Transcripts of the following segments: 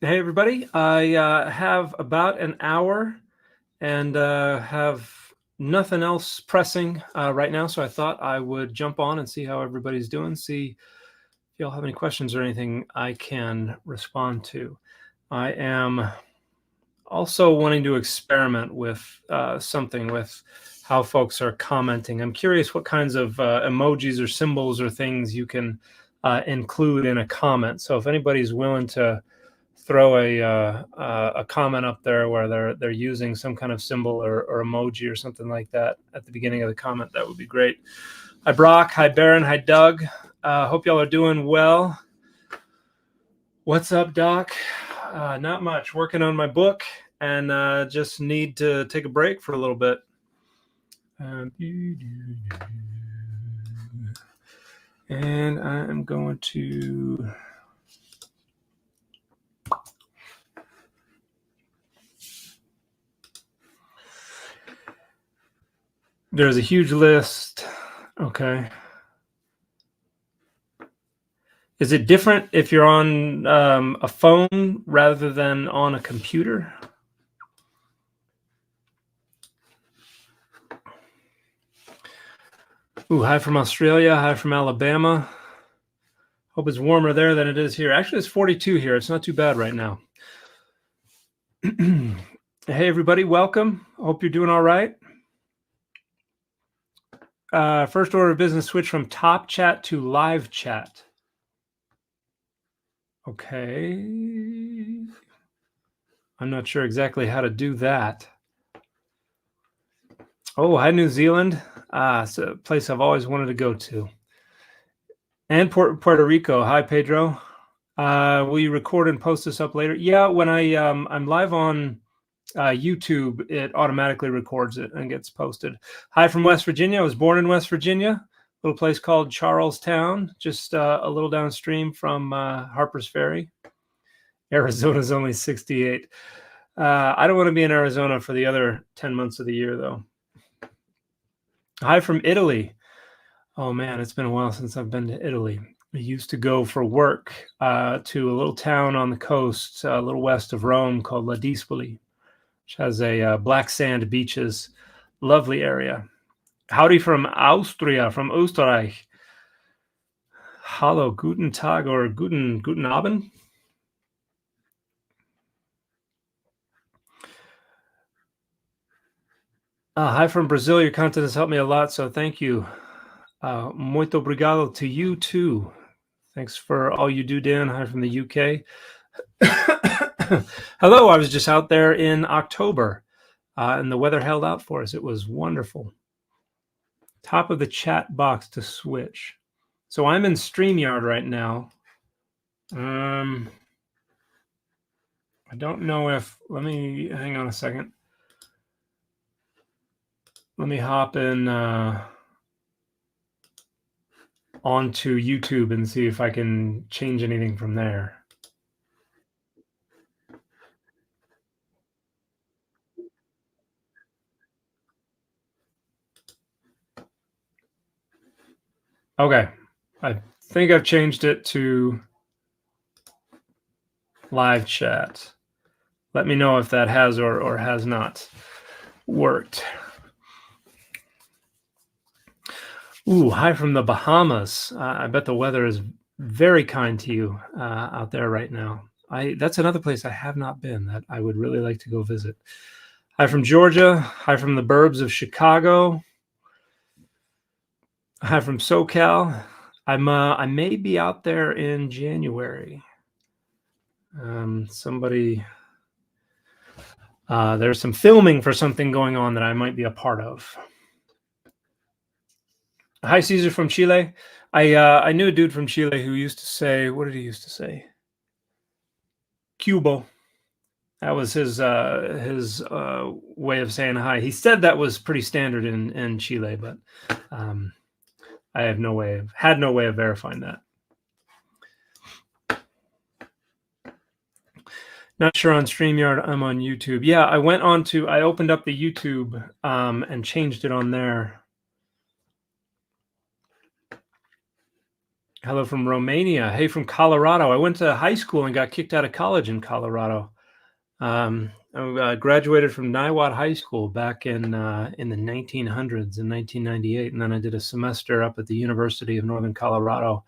Hey, everybody. I have about an hour and have nothing else pressing right now, so I thought I would jump on and see how everybody's doing, see if y'all have any questions or anything I can respond to. I am also wanting to experiment with something with how folks are commenting. I'm curious what kinds of emojis or symbols or things you can include in a comment. So if anybody's willing to throw a comment up there where they're using some kind of symbol or emoji or something like that at the beginning of the comment, that would be great. Hi Brock, hi Baron, hi Doug. Hope y'all are doing well. What's up, Doc? Not much. Working on my book and just need to take a break for a little bit. And I'm going to there's a huge list. Okay. Is it different if you're on a phone rather than on a computer? Ooh, hi from Australia. Hi from Alabama. Hope it's warmer there than it is here. Actually, it's 42 here. It's not too bad right now. Hey, everybody. Welcome. Hope you're doing all right. First order of business, switch from top chat to live chat. Okay. I'm not sure exactly how to do that. Oh, hi, New Zealand. It's a place I've always wanted to go to. And Puerto Rico. Hi, Pedro. Will you record and post this up later? Yeah, when I'm live on YouTube, it automatically records it and gets posted. Hi from West Virginia. I was born in West Virginia, a little place called Charlestown, just a little downstream from Harper's Ferry. Arizona's only 68. I don't want to be in Arizona for the other 10 months of the year, though. Hi from Italy. Oh, man, it's been a while since I've been to Italy. I used to go for work to a little town on the coast, a little west of Rome called Ladispoli, which has a black sand beaches, lovely area. Howdy from Austria, from Österreich. Hallo, guten Tag or guten Abend. Hi from Brazil. Your content has helped me a lot, so thank you. Muito obrigado to you too. Thanks for all you do, Dan. Hi from the UK. Hello, I was just out there in October, and the weather held out for us. It was wonderful. Top of the chat box to switch. So I'm in StreamYard right now. I don't know if, let me, hang on a second. Let me hop in onto YouTube and see if I can change anything from there. Okay, I think I've changed it to live chat. Let me know if that has or has not worked. Ooh, hi from the Bahamas. I bet the weather is very kind to you out there right now. That's another place I have not been that I would really like to go visit. Hi from Georgia. Hi from the burbs of Chicago. Hi from SoCal. I may be out there in January. There's some filming for something going on that I might be a part of. Hi, Caesar from Chile. I knew a dude from Chile who used to say, what did he used to say? Cubo. That was his way of saying hi. He said that was pretty standard in Chile, but I had no way of verifying that. Not sure on StreamYard. I'm on YouTube. Yeah, I opened up the YouTube and changed it on there. Hello from Romania. Hey, from Colorado. I went to high school and got kicked out of college in Colorado. I graduated from Niwot High School back in the 1900s in 1998, and then I did a semester up at the University of Northern Colorado,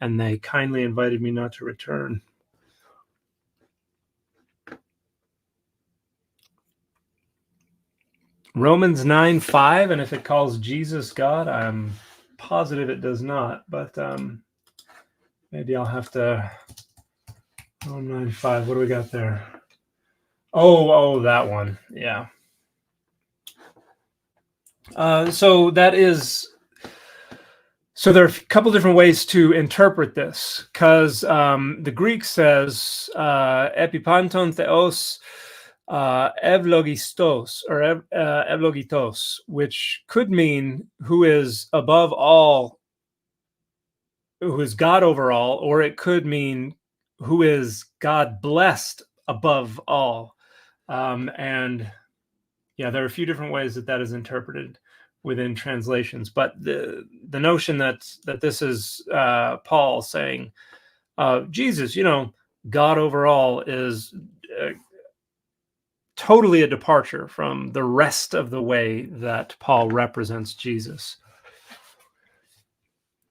and they kindly invited me not to return. Romans 9:5, and if it calls Jesus God, I'm positive it does not, but maybe I'll have to. Oh, 9:5. What do we got there? Oh, that one. Yeah. So that is. So there are a couple different ways to interpret this, because the Greek says epipanton theos evlogistos, or evlogitos, which could mean who is above all, who is God over all, or it could mean who is God blessed above all. And yeah, there are a few different ways that is interpreted within translations, but the notion that this is Paul saying Jesus, God overall, is totally a departure from the rest of the way that Paul represents Jesus.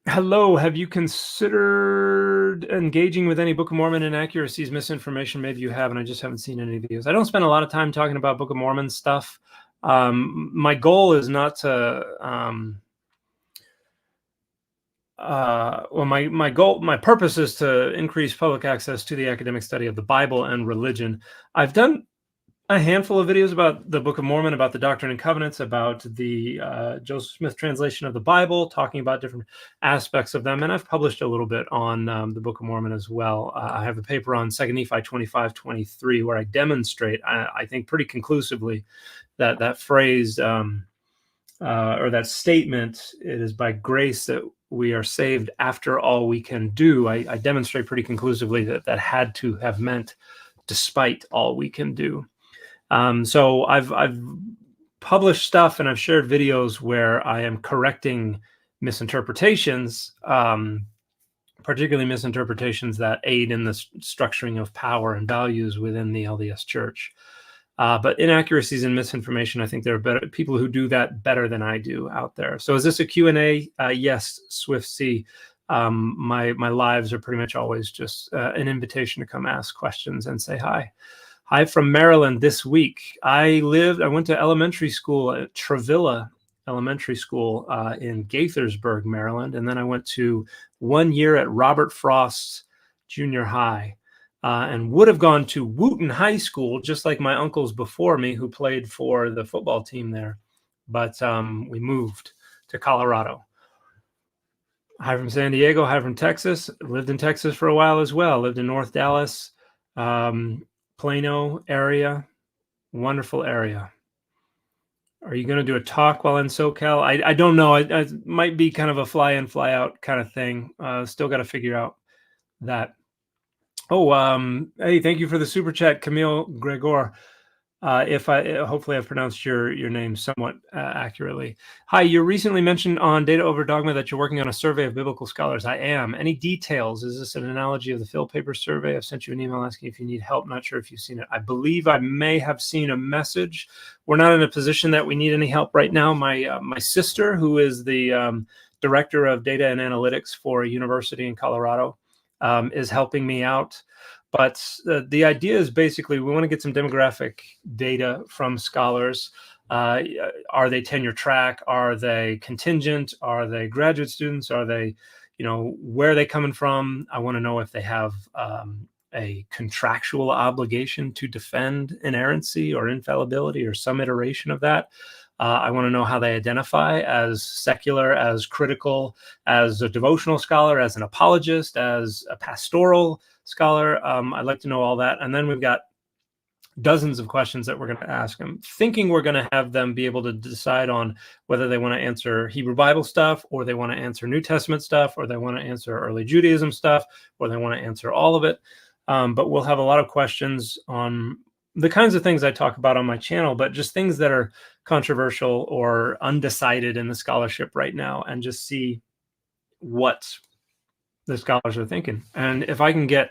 Hello, have you considered engaging with any Book of Mormon inaccuracies, misinformation? Maybe you have, and I just haven't seen any videos. I don't spend a lot of time talking about Book of Mormon stuff. My goal is not to my purpose is to increase public access to the academic study of the Bible and religion. I've done a handful of videos about the Book of Mormon, about the Doctrine and Covenants, about the Joseph Smith translation of the Bible, talking about different aspects of them. And I've published a little bit on the Book of Mormon as well. I have a paper on 2 Nephi 25:23, where I demonstrate, I think pretty conclusively, that phrase or that statement, it is by grace that we are saved after all we can do. I demonstrate pretty conclusively that had to have meant despite all we can do. So I've published stuff and I've shared videos where I am correcting misinterpretations, particularly misinterpretations that aid in the structuring of power and values within the LDS Church. But inaccuracies and misinformation, I think there are better people who do that better than I do out there. So is this a Q&A? Yes, Swift C. My lives are pretty much always just an invitation to come ask questions and say hi. Hi from Maryland this week. I went to elementary school at Travilla Elementary School in Gaithersburg, Maryland. And then I went to 1 year at Robert Frost Junior High and would have gone to Wooten High School, just like my uncles before me who played for the football team there. But we moved to Colorado. Hi from San Diego. Hi from Texas. Lived in Texas for a while as well. Lived in North Dallas. Plano area, wonderful area. Are you going to do a talk while in SoCal? I don't know. It might be kind of a fly in, fly out kind of thing. Still got to figure out that. Oh, hey, thank you for the super chat, Camille Gregor. Hopefully I've pronounced your name somewhat accurately. Hi, you recently mentioned on Data Over Dogma that you're working on a survey of biblical scholars. I am. Any details? Is this an analogy of the Phil Paper survey? I've sent you an email asking if you need help. Not sure if you've seen it. I believe I may have seen a message. We're not in a position that we need any help right now. My sister, who is the director of data and analytics for a university in Colorado, is helping me out. But the idea is basically we want to get some demographic data from scholars. Are they tenure track? Are they contingent? Are they graduate students? Are they, where are they coming from? I want to know if they have a contractual obligation to defend inerrancy or infallibility or some iteration of that. I want to know how they identify as secular, as critical, as a devotional scholar, as an apologist, as a pastoral scholar. I'd like to know all that. And then we've got dozens of questions that we're going to ask them, thinking we're going to have them be able to decide on whether they want to answer Hebrew Bible stuff, or they want to answer New Testament stuff, or they want to answer early Judaism stuff, or they want to answer all of it. But we'll have a lot of questions on the kinds of things I talk about on my channel, but just things that are controversial or undecided in the scholarship right now, and just see what the scholars are thinking. And if I can get,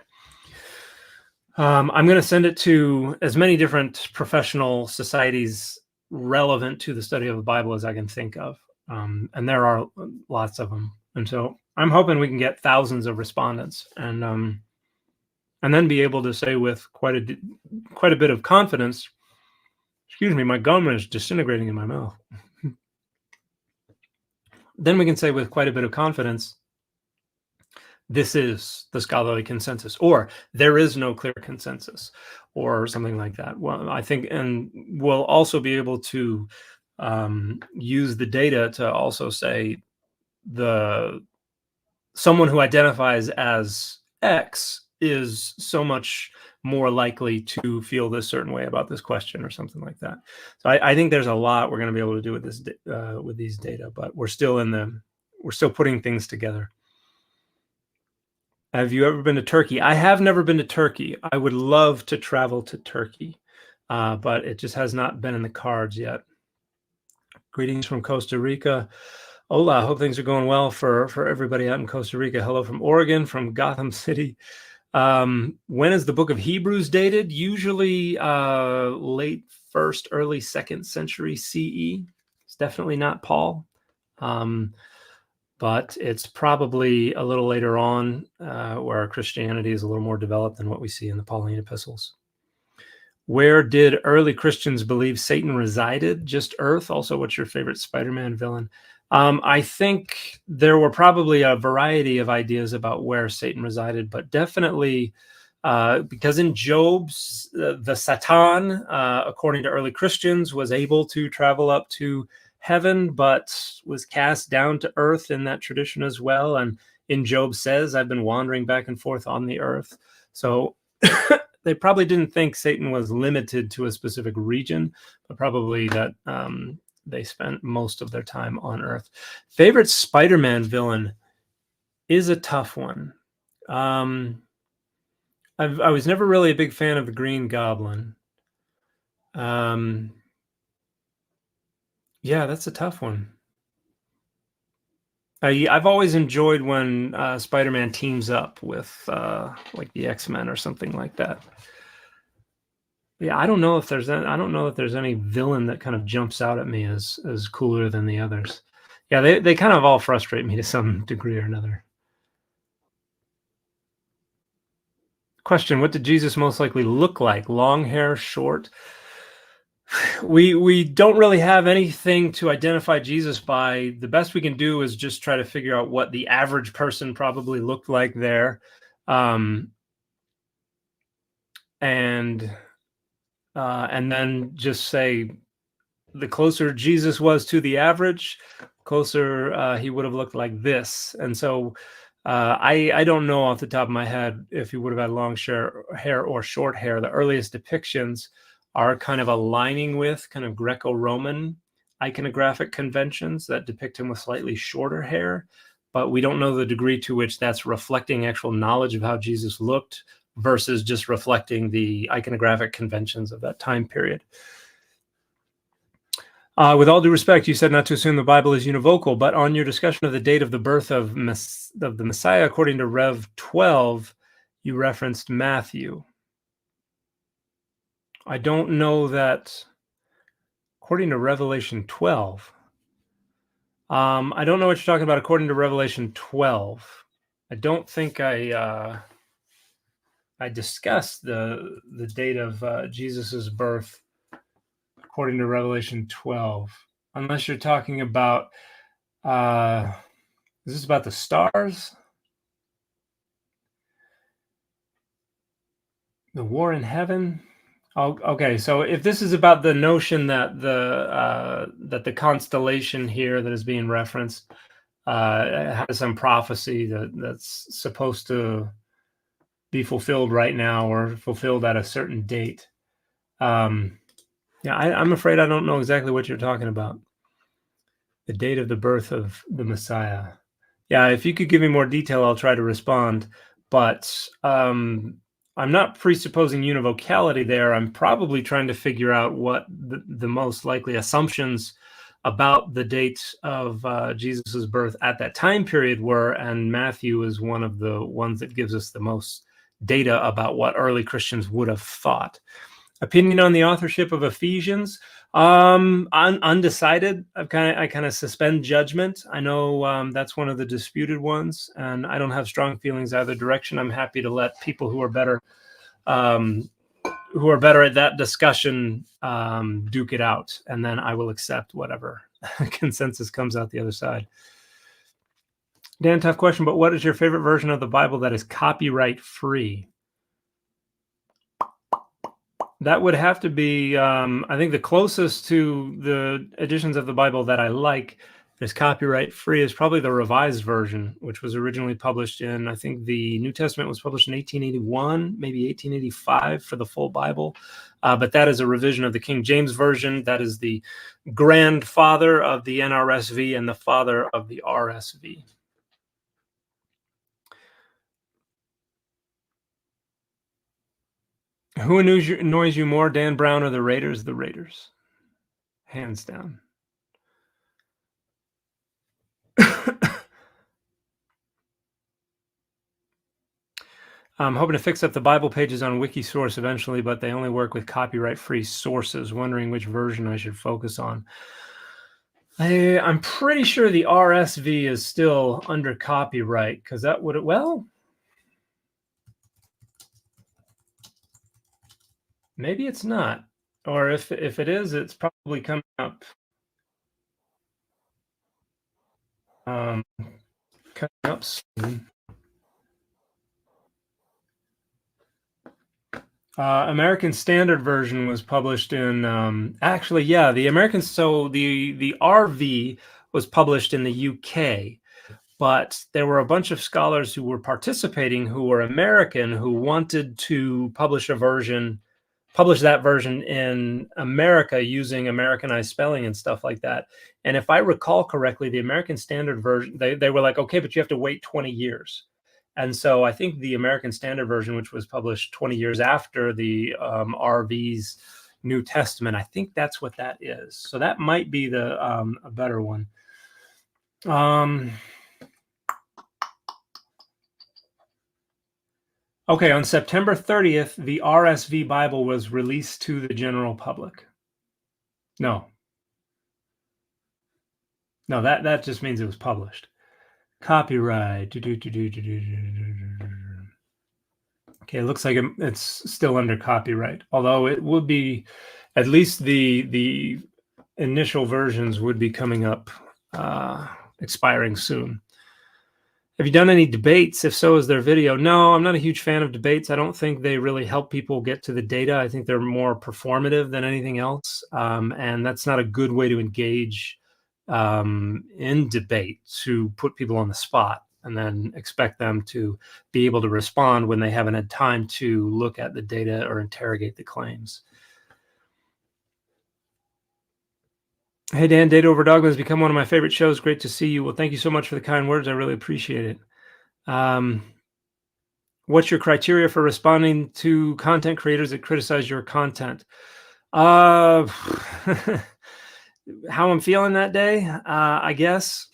I'm going to send it to as many different professional societies relevant to the study of the Bible as I can think of. And there are lots of them. And so I'm hoping we can get thousands of respondents, and then be able to say with quite a bit of confidence, excuse me, my gum is disintegrating in my mouth. Then we can say with quite a bit of confidence, this is the scholarly consensus, or there is no clear consensus, or something like that. Well, I think, and we'll also be able to use the data to also say someone who identifies as X is so much more likely to feel this certain way about this question, or something like that. So I think there's a lot we're going to be able to do with this with these data, but we're still putting things together. Have you ever been to Turkey? I have never been to Turkey. I would love to travel to Turkey, but it just has not been in the cards yet. Greetings from Costa Rica. Hola, hope things are going well for everybody out in Costa Rica. Hello from Oregon, from Gotham City. When is the book of Hebrews dated? Usually late 1st, early 2nd century CE. It's definitely not Paul. But it's probably a little later on, where Christianity is a little more developed than what we see in the Pauline epistles. Where did early Christians believe Satan resided? Just Earth? Also, what's your favorite Spider-Man villain? I think there were probably a variety of ideas about where Satan resided, but definitely because in Job's, the Satan, according to early Christians, was able to travel up to heaven, but was cast down to earth in that tradition as well. And in Job says, I've been wandering back and forth on the earth. So they probably didn't think Satan was limited to a specific region, but probably that they spent most of their time on earth. Favorite Spider-Man villain is a tough one. I was never really a big fan of the Green Goblin. Yeah, that's a tough one. I've always enjoyed when Spider-Man teams up with like the X-Men or something like that. Yeah, I don't know if there's any villain that kind of jumps out at me as cooler than the others. Yeah, they kind of all frustrate me to some degree or another. Question: what did Jesus most likely look like? Long hair, short? We don't really have anything to identify Jesus by. The best we can do is just try to figure out what the average person probably looked like there, and then just say the closer Jesus was to the average, closer he would have looked like this. And so I don't know off the top of my head if he would have had long hair or short hair. The earliest depictions are kind of aligning with kind of Greco-Roman iconographic conventions that depict him with slightly shorter hair, but we don't know the degree to which that's reflecting actual knowledge of how Jesus looked versus just reflecting the iconographic conventions of that time period. With all due respect, you said not to assume the Bible is univocal, but on your discussion of the date of the birth of the Messiah, according to Rev 12, you referenced Matthew. I don't know that, according to Revelation 12. I don't know what you're talking about according to Revelation 12. I don't think I discussed the date of Jesus's birth according to Revelation 12, unless you're talking about, is this about the stars? The war in heaven? Oh, okay, so if this is about the notion that the constellation here that is being referenced has some prophecy that's supposed to be fulfilled right now or fulfilled at a certain date. Yeah, I'm afraid I don't know exactly what you're talking about. The date of the birth of the Messiah. Yeah, if you could give me more detail, I'll try to respond. But I'm not presupposing univocality there. I'm probably trying to figure out what the most likely assumptions about the dates of Jesus's birth at that time period were, and Matthew is one of the ones that gives us the most data about what early Christians would have thought. Opinion on the authorship of Ephesians? Undecided. I kind of suspend judgment. I know that's one of the disputed ones, and I don't have strong feelings either direction. I'm happy to let people who are better at that discussion duke it out, and then I will accept whatever consensus comes out the other side. Dan, tough question, but what is your favorite version of the Bible that is copyright free? That would have to be, I think the closest to the editions of the Bible that I like is copyright free is probably the Revised Version, which was originally published in, I think the New Testament was published in 1881, maybe 1885 for the full Bible. But that is a revision of the King James Version. That is the grandfather of the NRSV and the father of the RSV. Who annoys you more, Dan Brown or the Raiders? The Raiders. Hands down. I'm hoping to fix up the Bible pages on Wikisource eventually, but they only work with copyright-free sources. Wondering which version I should focus on. I'm pretty sure the RSV is still under copyright, because that would, well, maybe it's not. Or if it is, it's probably coming up. Coming up soon. American Standard Version was published in, actually, yeah, the American, so the RV was published in the UK, but there were a bunch of scholars who were participating who were American who wanted to publish that version in America using Americanized spelling and stuff like that. And if I recall correctly, the American Standard Version, they were like, okay, but you have to wait 20 years. And so I think the American Standard Version, which was published 20 years after the RV's New Testament, I think that's what that is. So that might be the a better one. Okay, on September 30th, the RSV Bible was released to the general public. No, that just means it was published. Copyright. Okay, it looks like it's still under copyright, although it would be, at least the initial versions would be coming up, expiring soon. Have you done any debates? If so, is there video? No, I'm not a huge fan of debates. I don't think they really help people get to the data. I think they're more performative than anything else, and that's not a good way to engage in debate, to put people on the spot and then expect them to be able to respond when they haven't had time to look at the data or interrogate the claims. Hey, Dan, Data Over Dogma has become one of my favorite shows. Great to see you. Well, thank you so much for the kind words. I really appreciate it. What's your criteria for responding to content creators that criticize your content? How I'm feeling that day, I guess.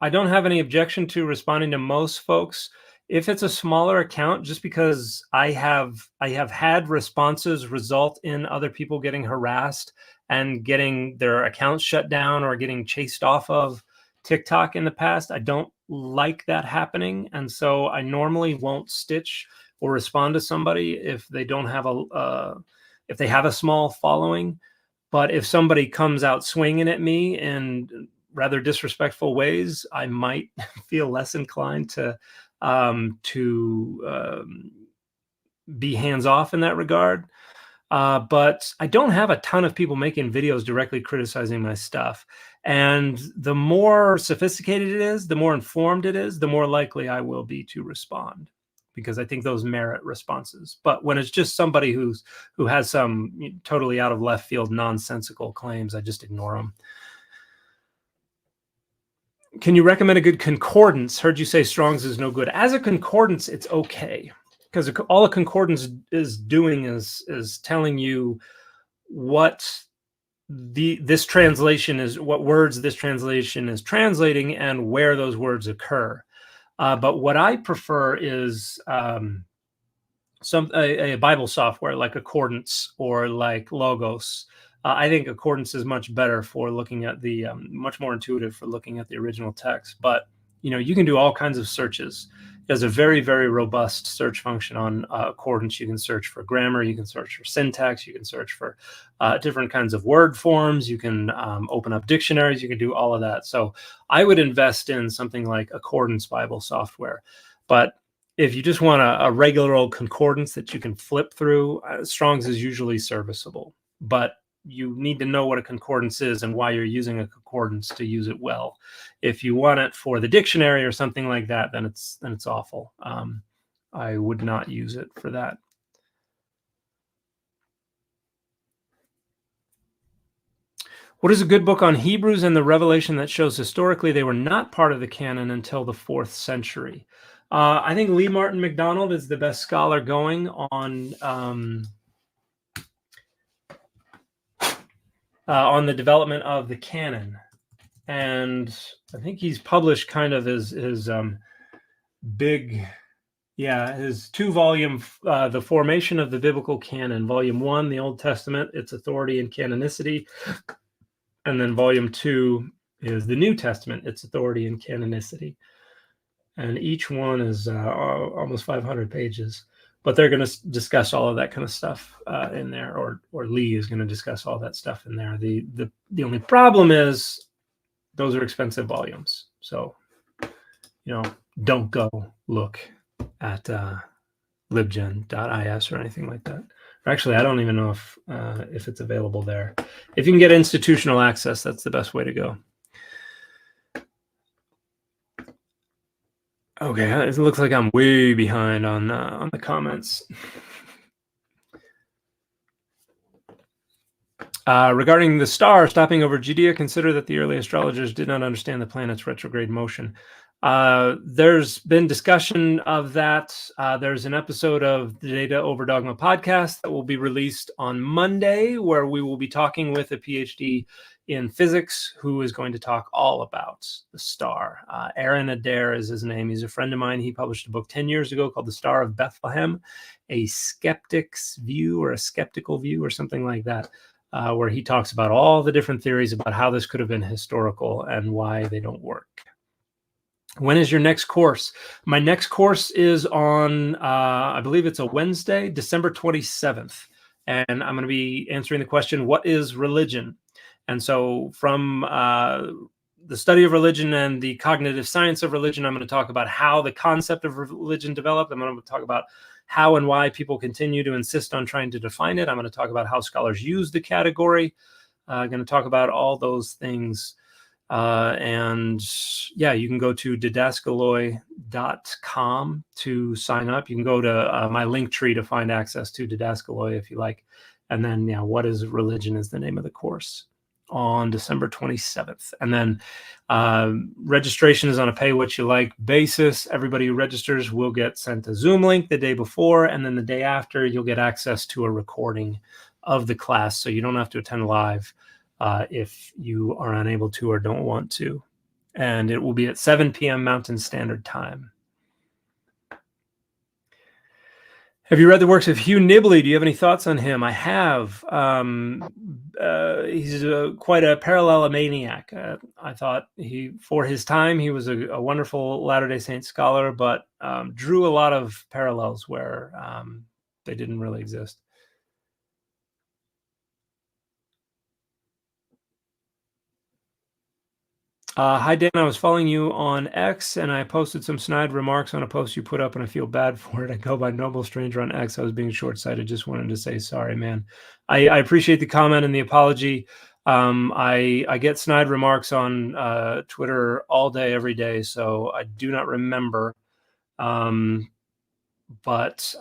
I don't have any objection to responding to most folks. If it's a smaller account, just because I have had responses result in other people getting harassed and getting their accounts shut down or getting chased off of TikTok in the past, I don't like that happening. And so I normally won't stitch or respond to somebody if they don't have if they have a small following. But if somebody comes out swinging at me in rather disrespectful ways, I might feel less inclined to be hands-off in that regard. But I don't have a ton of people making videos directly criticizing my stuff. And the more sophisticated it is, the more informed it is, the more likely I will be to respond, because I think those merit responses. But when it's just somebody who has some totally out of left field nonsensical claims, I just ignore them. Can you recommend a good concordance? Heard you say Strong's is no good. As a concordance, it's okay, because all a concordance is doing is telling you what this translation is what words this translation is translating and where those words occur. But what I prefer is a Bible software like Accordance or like Logos. I think Accordance is much better for looking at the much more intuitive for looking at the original text. But you can do all kinds of searches. There's a very, very robust search function on Accordance. You can search for grammar, you can search for syntax, you can search for different kinds of word forms, you can open up dictionaries, you can do all of that. So I would invest in something like Accordance Bible software. But if you just want a regular old concordance that you can flip through, Strong's is usually serviceable. But you need to know what a concordance is and why you're using a concordance to use it well. If you want it for the dictionary or something like that, then it's awful. I would not use it for that. What is a good book on Hebrews and the Revelation that shows historically they were not part of the canon until the 4th century? I think Lee Martin MacDonald is the best scholar going on the development of the canon, and I think he's published kind of his big, his 2-volume, The Formation of the Biblical Canon, Volume 1, the Old Testament, its authority and canonicity, and then Volume 2 is the New Testament, its authority and canonicity. And each one is almost 500 pages. But they're going to discuss all of that kind of stuff in there, or Lee is going to discuss all that stuff in there. The only problem is those are expensive volumes. So, don't go look at libgen.is or anything like that. Actually, I don't even know if it's available there. If you can get institutional access, that's the best way to go. Okay, it looks like I'm way behind on the comments. Regarding the star stopping over Judea, consider that the early astrologers did not understand the planet's retrograde motion. There's been discussion of that. There's an episode of the Data Over Dogma podcast that will be released on Monday, where we will be talking with a Ph.D. in physics who is going to talk all about the star. Aaron Adair is his name. He's a friend of mine. He published a book 10 years ago called The Star of Bethlehem, a skeptic's view or a skeptical view or something like that, where he talks about all the different theories about how this could have been historical and why they don't work. When is your next course? My next course is on, I believe it's a Wednesday, December 27th. And I'm going to be answering the question, what is religion? And so from the study of religion and the cognitive science of religion, I'm going to talk about how the concept of religion developed. I'm going to talk about how and why people continue to insist on trying to define it. I'm going to talk about how scholars use the category. I'm going to talk about all those things. And you can go to didascaloi.com to sign up. You can go to my link tree to find access to Didascaloi if you like. And then, what is religion is the name of the course on December 27th. And then registration is on a pay what you like basis. Everybody who registers will get sent a Zoom link the day before, and then the day after you'll get access to a recording of the class, so you don't have to attend live if you are unable to or don't want to. And it will be at 7 p.m. Mountain Standard Time. Have you read the works of Hugh Nibley? Do you have any thoughts on him? I have. He's quite a parallelomaniac. I thought for his time, he was a wonderful Latter-day Saint scholar, but drew a lot of parallels where they didn't really exist. Hi, Dan. I was following you on X, and I posted some snide remarks on a post you put up, and I feel bad for it. I go by Noble Stranger on X. I was being short-sighted. Just wanted to say sorry, man. I appreciate the comment and the apology. I get snide remarks on Twitter all day, every day, so I do not remember. But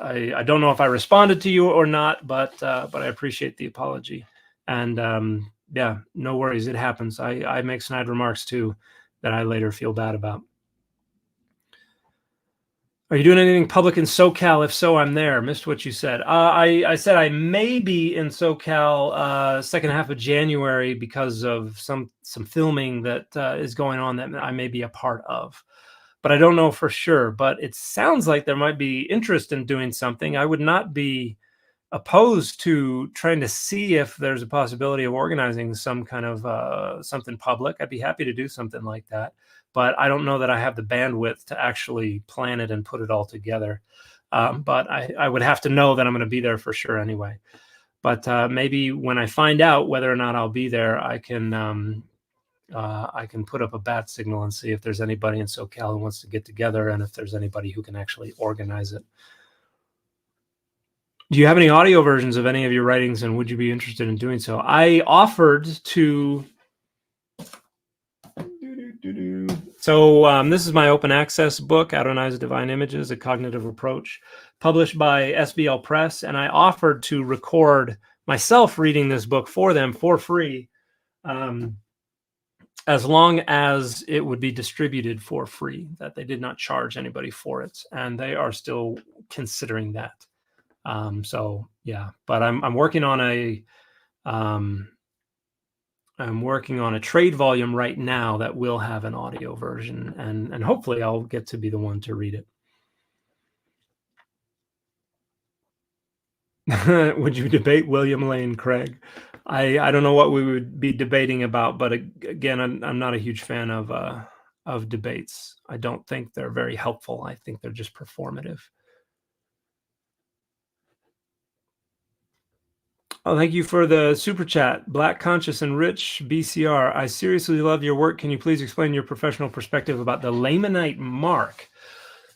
I don't know if I responded to you or not, but I appreciate the apology. And no worries. It happens. I make snide remarks too that I later feel bad about. Are you doing anything public in SoCal? If so, I'm there. Missed what you said. I said I may be in SoCal second half of January because of some filming that is going on that I may be a part of, but I don't know for sure. But it sounds like there might be interest in doing something. I would not be opposed to trying to see if there's a possibility of organizing some kind of something public. I'd be happy to do something like that, but I don't know that I have the bandwidth to actually plan it and put it all together. But I would have to know that I'm going to be there for sure anyway. But maybe when I find out whether or not I'll be there, I can put up a bat signal and see if there's anybody in SoCal who wants to get together and if there's anybody who can actually organize it. Do you have any audio versions of any of your writings, and would you be interested in doing so? I offered to. So this is my open access book, Adonai's Divine Images, A Cognitive Approach, published by SBL Press, and I offered to record myself reading this book for them for free, as long as it would be distributed for free, that they did not charge anybody for it, and they are still considering that. So yeah, but I'm working on a trade volume right now that will have an audio version, and hopefully I'll get to be the one to read it. Would you debate William Lane Craig? I don't know what we would be debating about, but again, I'm not a huge fan of debates. I don't think they're very helpful. I think they're just performative. Oh, thank you for the super chat. Black Conscious and Rich BCR. I seriously love your work. Can you please explain your professional perspective about the Lamanite mark?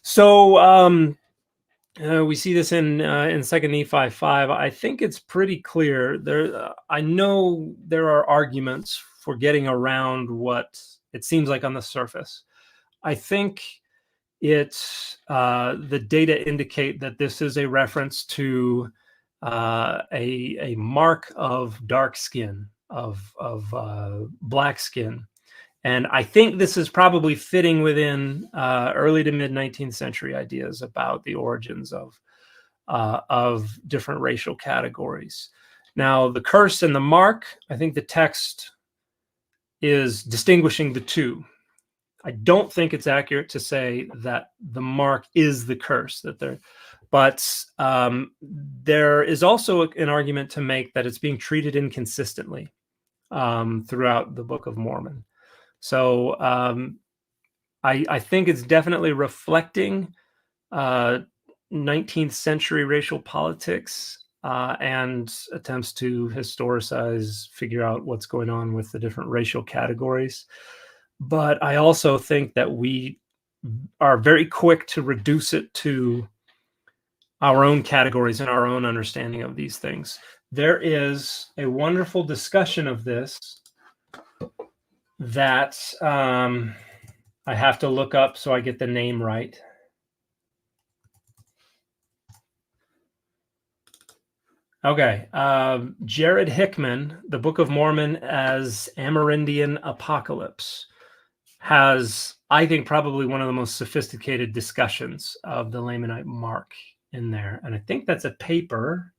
So we see this in 2 Nephi 5. I think it's pretty clear. I know there are arguments for getting around what it seems like on the surface. I think the data indicate that this is a reference to a mark of dark skin, of black skin. And I think this is probably fitting within early to mid 19th century ideas about the origins of different racial categories. Now, the curse and the mark, I think the text is distinguishing the two. I don't think it's accurate to say that the mark is the curse, but there is also an argument to make that it's being treated inconsistently throughout the Book of Mormon. So I think it's definitely reflecting 19th century racial politics and attempts to historicize, figure out what's going on with the different racial categories. But I also think that we are very quick to reduce it to our own categories and our own understanding of these things. There is a wonderful discussion of this that I have to look up so I get the name right. Okay. Jared Hickman, The Book of Mormon as Amerindian Apocalypse, has, I think, probably one of the most sophisticated discussions of the Lamanite mark in there. And I think that's a paper.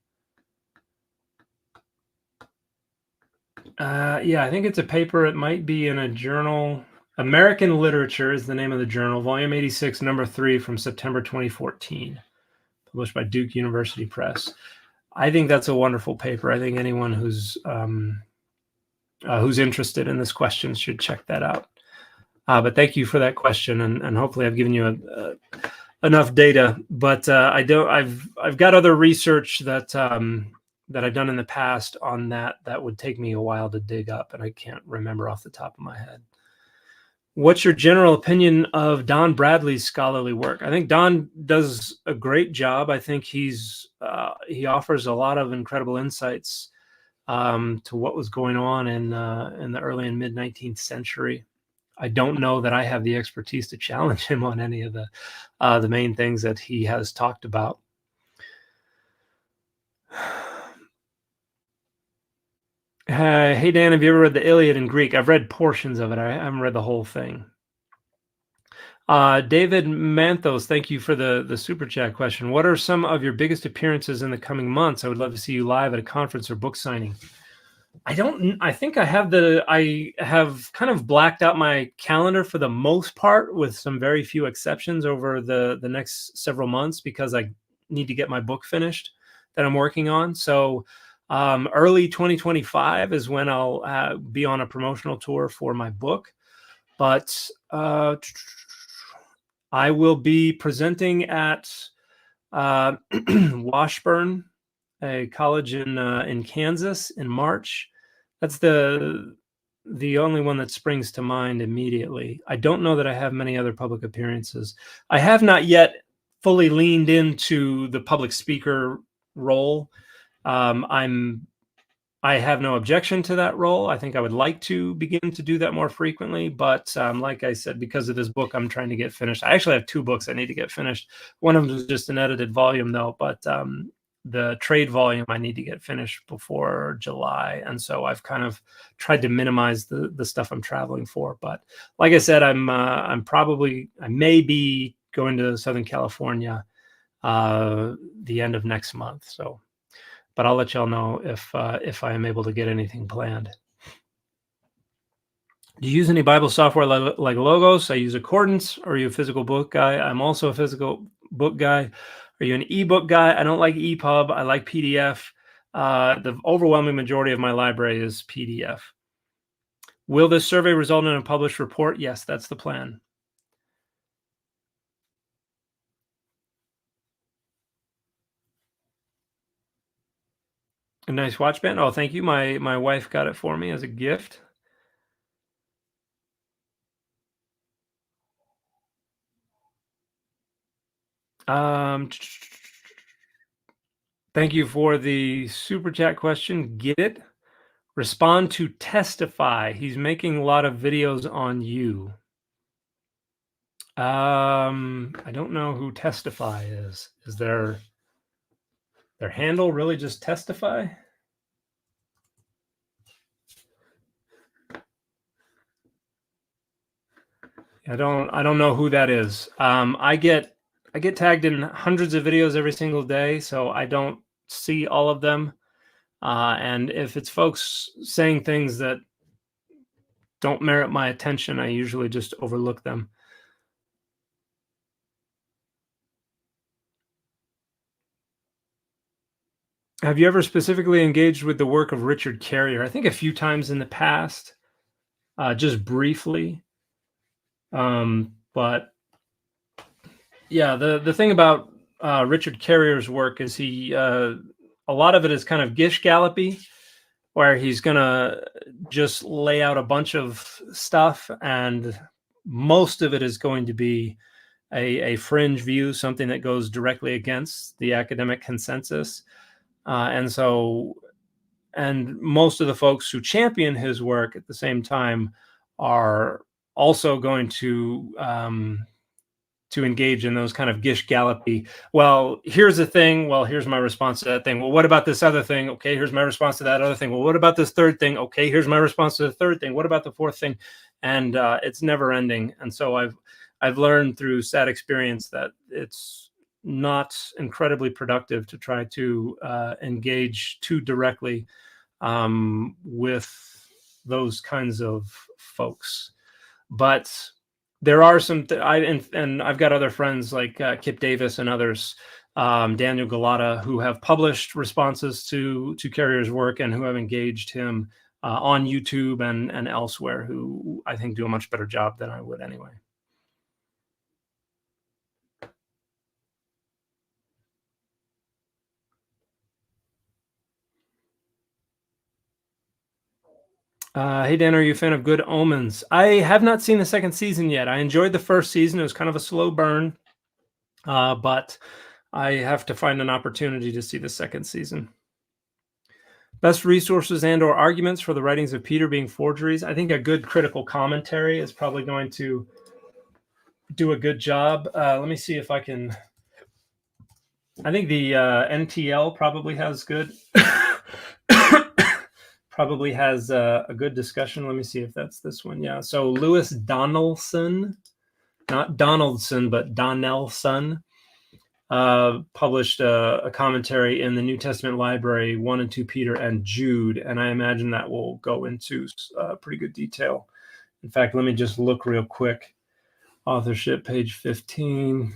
Yeah, I think it's a paper. It might be in a journal. American Literature is the name of the journal, volume 86, number 3 from September 2014, published by Duke University Press. I think that's a wonderful paper. I think anyone who's interested in this question should check that out. But thank you for that question, and hopefully I've given you enough data. But I've got other research that I've done in the past on that would take me a while to dig up, and I can't remember off the top of my head. What's your general opinion of Don Bradley's scholarly work? I think Don does a great job. I think he offers a lot of incredible insights to what was going on in the early and mid 19th century. I don't know that I have the expertise to challenge him on any of the main things that he has talked about. Hey, Dan, have you ever read the Iliad in Greek? I've read portions of it. I haven't read the whole thing. David Manthos, thank you for the super chat question. What are some of your biggest appearances in the coming months? I would love to see you live at a conference or book signing. I think I have kind of blacked out my calendar for the most part, with some very few exceptions over the next several months, because I need to get my book finished that I'm working on. So early 2025 is when I'll be on a promotional tour for my book. But I will be presenting at Washburn, a college in Kansas, in March. That's the only one that springs to mind immediately. I don't know that I have many other public appearances. I have not yet fully leaned into the public speaker role. I have no objection to that role. I think I would like to begin to do that more frequently. But like I said, because of this book I'm trying to get finished, I actually have 2 books I need to get finished. One of them is just an edited volume, though, but the trade volume I need to get finished before July. And so I've kind of tried to minimize the stuff I'm traveling for. But like I said, I may be going to Southern California the end of next month. So, but I'll let y'all know if I am able to get anything planned. Do you use any Bible software like Logos? I use Accordance. Are you a physical book guy? I'm also a physical book guy. Are you an ebook guy? I don't like EPUB. I like PDF. The overwhelming majority of my library is PDF. Will this survey result in a published report? Yes, that's the plan. A nice watch band. Oh, thank you. My wife got it for me as a gift. Thank you for the super chat question. Get it? Respond to Testify. He's making a lot of videos on you. I don't know who Testify is. Is their handle really just Testify? I don't know who that is. I get tagged in hundreds of videos every single day, so I don't see all of them. And if it's folks saying things that don't merit my attention, I usually just overlook them. Have you ever specifically engaged with the work of Richard Carrier? I think a few times in the past, just briefly. But yeah, the thing about Richard Carrier's work is a lot of it is kind of gish gallopy, where he's gonna just lay out a bunch of stuff, and most of it is going to be a fringe view, something that goes directly against the academic consensus. And most of the folks who champion his work at the same time are also going to engage in those kind of gish gallopy. Well, here's the thing. Well, here's my response to that thing. Well, what about this other thing? Okay, here's my response to that other thing. Well, what about this third thing? Okay, here's my response to the third thing. What about the fourth thing? And it's never ending. And so I've learned through sad experience that it's not incredibly productive to try to engage too directly with those kinds of folks. But there are some, and I've got other friends like Kip Davis and others, Daniel Galata, who have published responses to Carrier's work and who have engaged him on YouTube and elsewhere, who I think do a much better job than I would anyway. Hey, Dan, are you a fan of Good Omens? I have not seen the second season yet. I enjoyed the first season. It was kind of a slow burn, but I have to find an opportunity to see the second season. Best resources and or arguments for the writings of Peter being forgeries. I think a good critical commentary is probably going to do a good job. Let me see if I can. I think the NTL probably has good probably has a good discussion. Let me see if that's this one. Yeah. So Lewis Donaldson not Donaldson, but Donnellson, published a commentary in the New Testament Library, 1 and 2 Peter and Jude, and I imagine that will go into pretty good detail. In fact, let me just look real quick. Authorship, page 15.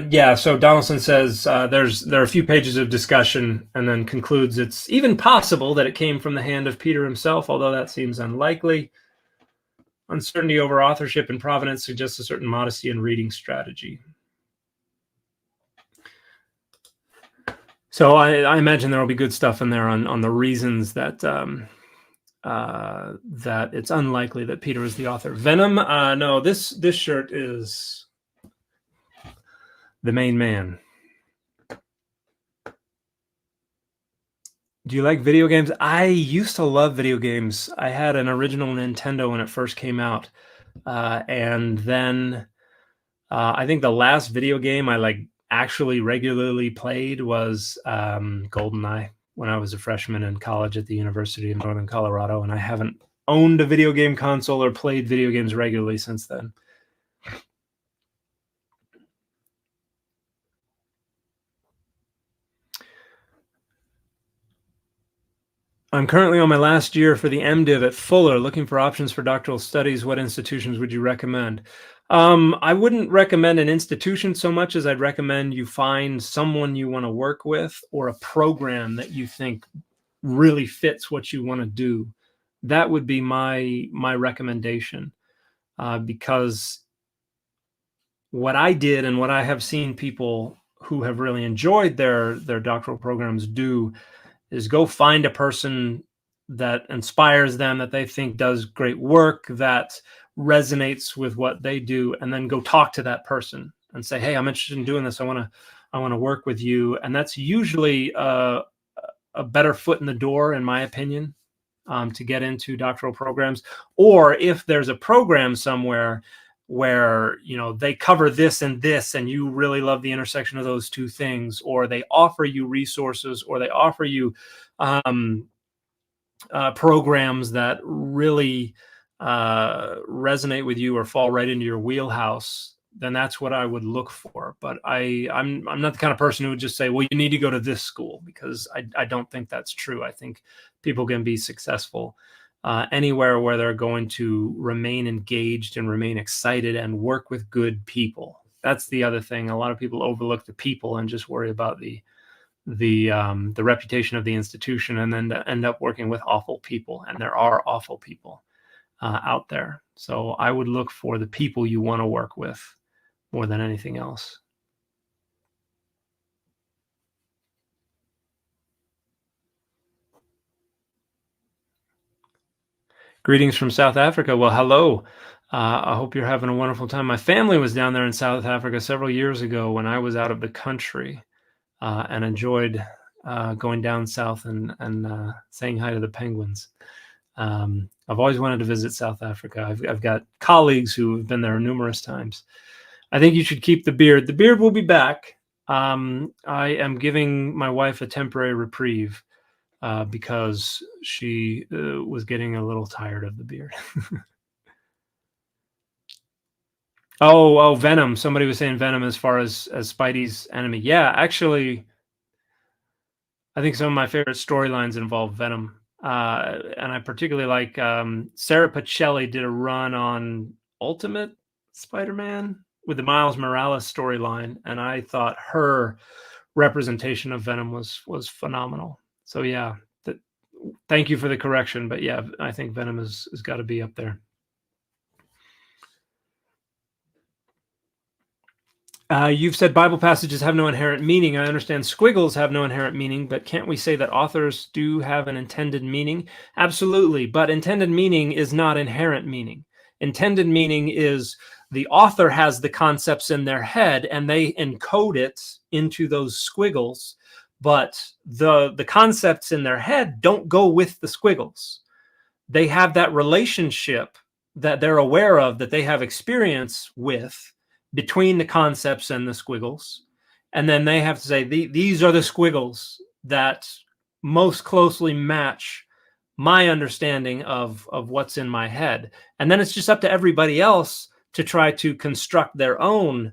Yeah, so Donaldson says there are a few pages of discussion and then concludes it's even possible that it came from the hand of Peter himself, although that seems unlikely. Uncertainty over authorship and provenance suggests a certain modesty in reading strategy. So I imagine there will be good stuff in there on the reasons that that it's unlikely that Peter is the author. Venom, no, this shirt is the main man. Do you like video games? I used to love video games. I had an original Nintendo when it first came out. And then I think the last video game I actually regularly played was GoldenEye when I was a freshman in college at the University of Northern Colorado. And I haven't owned a video game console or played video games regularly since then. I'm currently on my last year for the MDiv at Fuller, looking for options for doctoral studies. What institutions would you recommend? I wouldn't recommend an institution so much as I'd recommend you find someone you want to work with or a program that you think really fits what you want to do. That would be my recommendation, because what I did and what I have seen people who have really enjoyed their doctoral programs do is go find a person that inspires them, that they think does great work, that resonates with what they do, and then go talk to that person and say, hey, I'm interested in doing this. I want to work with you. And that's usually a better foot in the door, in my opinion, to get into doctoral programs. Or if there's a program somewhere where, they cover this and this, and you really love the intersection of those two things, or they offer you resources, or they offer you programs that really resonate with you or fall right into your wheelhouse, then that's what I would look for. But I'm not the kind of person who would just say, well, you need to go to this school, because I don't think that's true. I think people can be successful anywhere where they're going to remain engaged and remain excited and work with good people. That's the other thing. A lot of people overlook the people and just worry about the reputation of the institution, and then end up working with awful people. And there are awful people out there. So I would look for the people you want to work with more than anything else. Greetings from South Africa. Well, hello. I hope you're having a wonderful time. My family was down there in South Africa several years ago when I was out of the country, and enjoyed going down south and saying hi to the penguins. I've always wanted to visit South Africa. I've got colleagues who have been there numerous times. I think you should keep the beard. The beard will be back. I am giving my wife a temporary reprieve because she was getting a little tired of the beard. Oh, Venom. Somebody was saying Venom as far as Spidey's enemy. Yeah, actually, I think some of my favorite storylines involve Venom. And I particularly like Sarah Pacelli did a run on Ultimate Spider-Man with the Miles Morales storyline, and I thought her representation of Venom was phenomenal. So yeah, thank you for the correction, but yeah, I think Venom has got to be up there. You've said Bible passages have no inherent meaning. I understand squiggles have no inherent meaning, but can't we say that authors do have an intended meaning? Absolutely, but intended meaning is not inherent meaning. Intended meaning is the author has the concepts in their head and they encode it into those squiggles, but the concepts in their head don't go with the squiggles. They have that relationship that they're aware of, that they have experience with, between the concepts and the squiggles. And then they have to say, these are the squiggles that most closely match my understanding of what's in my head. And then it's just up to everybody else to try to construct their own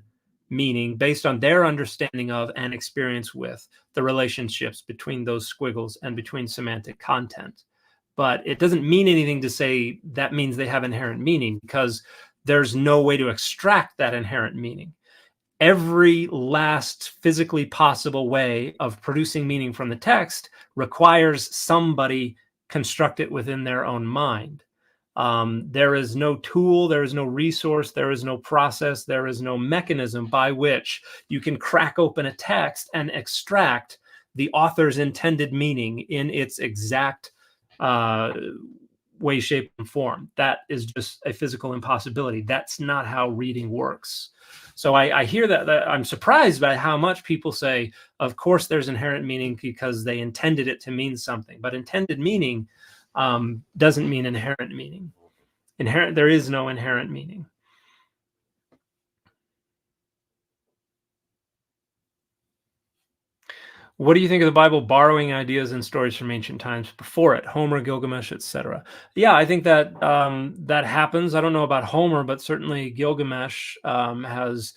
meaning based on their understanding of and experience with the relationships between those squiggles and between semantic content. But it doesn't mean anything to say that means they have inherent meaning, because there's no way to extract that inherent meaning. Every last physically possible way of producing meaning from the text requires somebody construct it within their own mind. There is no tool, there is no resource, there is no process, there is no mechanism by which you can crack open a text and extract the author's intended meaning in its exact way, shape, and form. That is just a physical impossibility. That's not how reading works. So I hear that I'm surprised by how much people say, of course there's inherent meaning because they intended it to mean something. But intended meaning doesn't mean inherent meaning. There is no inherent meaning. What do you think of the Bible borrowing ideas and stories from ancient times before it, Homer, Gilgamesh, etc.? Yeah, I think that that happens. I don't know about Homer, but certainly Gilgamesh has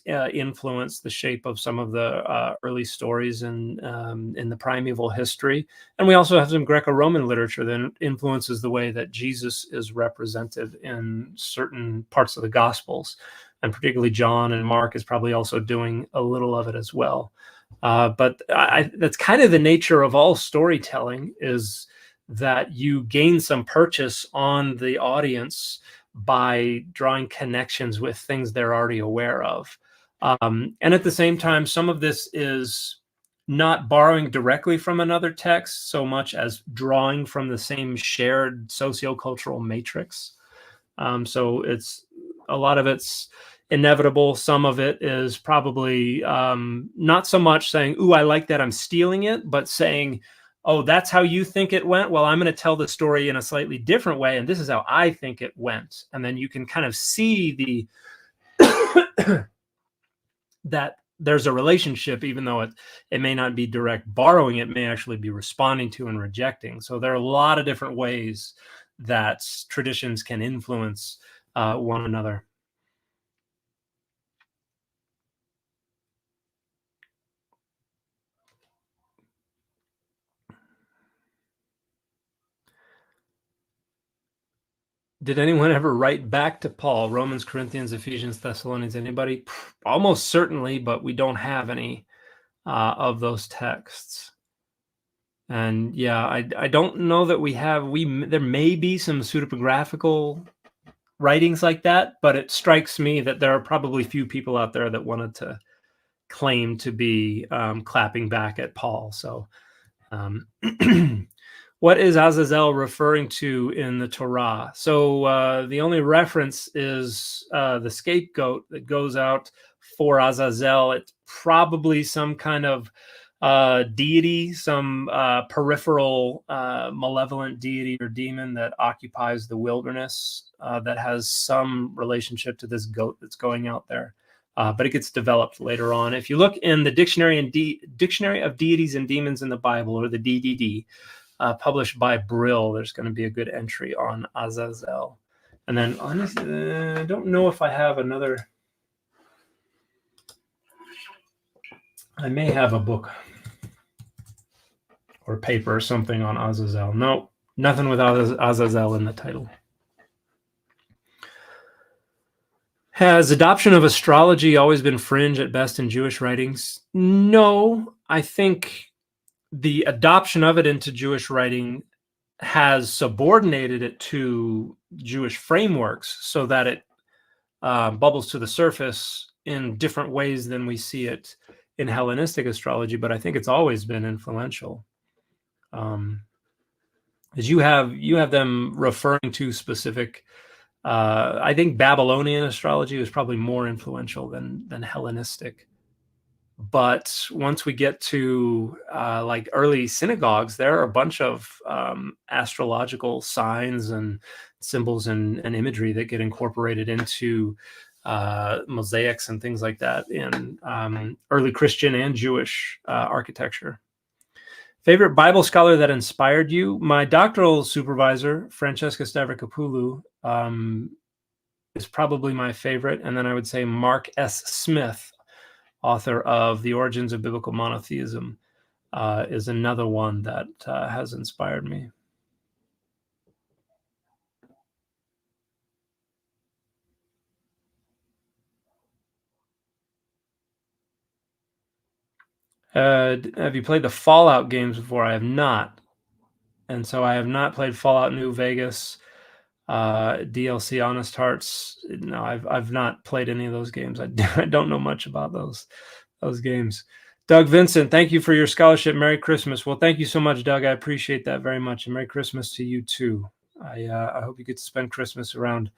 influenced the shape of some of the early stories in the primeval history. And we also have some Greco-Roman literature that influences the way that Jesus is represented in certain parts of the Gospels, and particularly John and Mark is probably also doing a little of it as well. But that's kind of the nature of all storytelling, is that you gain some purchase on the audience by drawing connections with things they're already aware of. And at the same time, some of this is not borrowing directly from another text so much as drawing from the same shared sociocultural matrix. So a lot of it's inevitable. Some of it is probably not so much saying, "Ooh, I like that, I'm stealing it," but saying, "Oh, that's how you think it went? Well, I'm going to tell the story in a slightly different way, and this is how I think it went." And then you can kind of see that there's a relationship, even though it may not be direct borrowing, it may actually be responding to and rejecting. So there are a lot of different ways that traditions can influence one another. Did anyone ever write back to Paul? Romans, Corinthians, Ephesians, Thessalonians, anybody? Almost certainly, but we don't have any of those texts. And yeah, I don't know that we have. There may be some pseudepigraphical writings like that, but it strikes me that there are probably few people out there that wanted to claim to be clapping back at Paul. So what is Azazel referring to in the Torah? So the only reference is the scapegoat that goes out for Azazel. It's probably some kind of deity, some peripheral malevolent deity or demon that occupies the wilderness that has some relationship to this goat that's going out there. But it gets developed later on. If you look in the Dictionary of Deities and Demons in the Bible, or the DDD, published by Brill, there's going to be a good entry on Azazel. And then honestly, I don't know if I have another. I may have a book or paper or something on Azazel. No, nothing with Azazel in the title. Has adoption of astrology always been fringe at best in Jewish writings? No, I think the adoption of it into Jewish writing has subordinated it to Jewish frameworks so that it bubbles to the surface in different ways than we see it in Hellenistic astrology, but I think it's always been influential. As you have them referring to specific, I think Babylonian astrology was probably more influential than Hellenistic. But once we get to like early synagogues, there are a bunch of astrological signs and symbols and imagery that get incorporated into mosaics and things like that in early Christian and Jewish architecture. Favorite Bible scholar that inspired you? My doctoral supervisor, Francesca Stavrokopoulou, is probably my favorite. And then I would say Mark S. Smith, author of The Origins of Biblical Monotheism, is another one that has inspired me. Have you played the Fallout games before? I have not. And so I have not played Fallout New Vegas, DLC Honest Hearts. No, I've not played any of those games. I don't know much about those games. Doug Vincent, thank you for your scholarship. Merry Christmas. Well, thank you so much, Doug. I appreciate that very much. And Merry Christmas to you too. I hope you get to spend Christmas around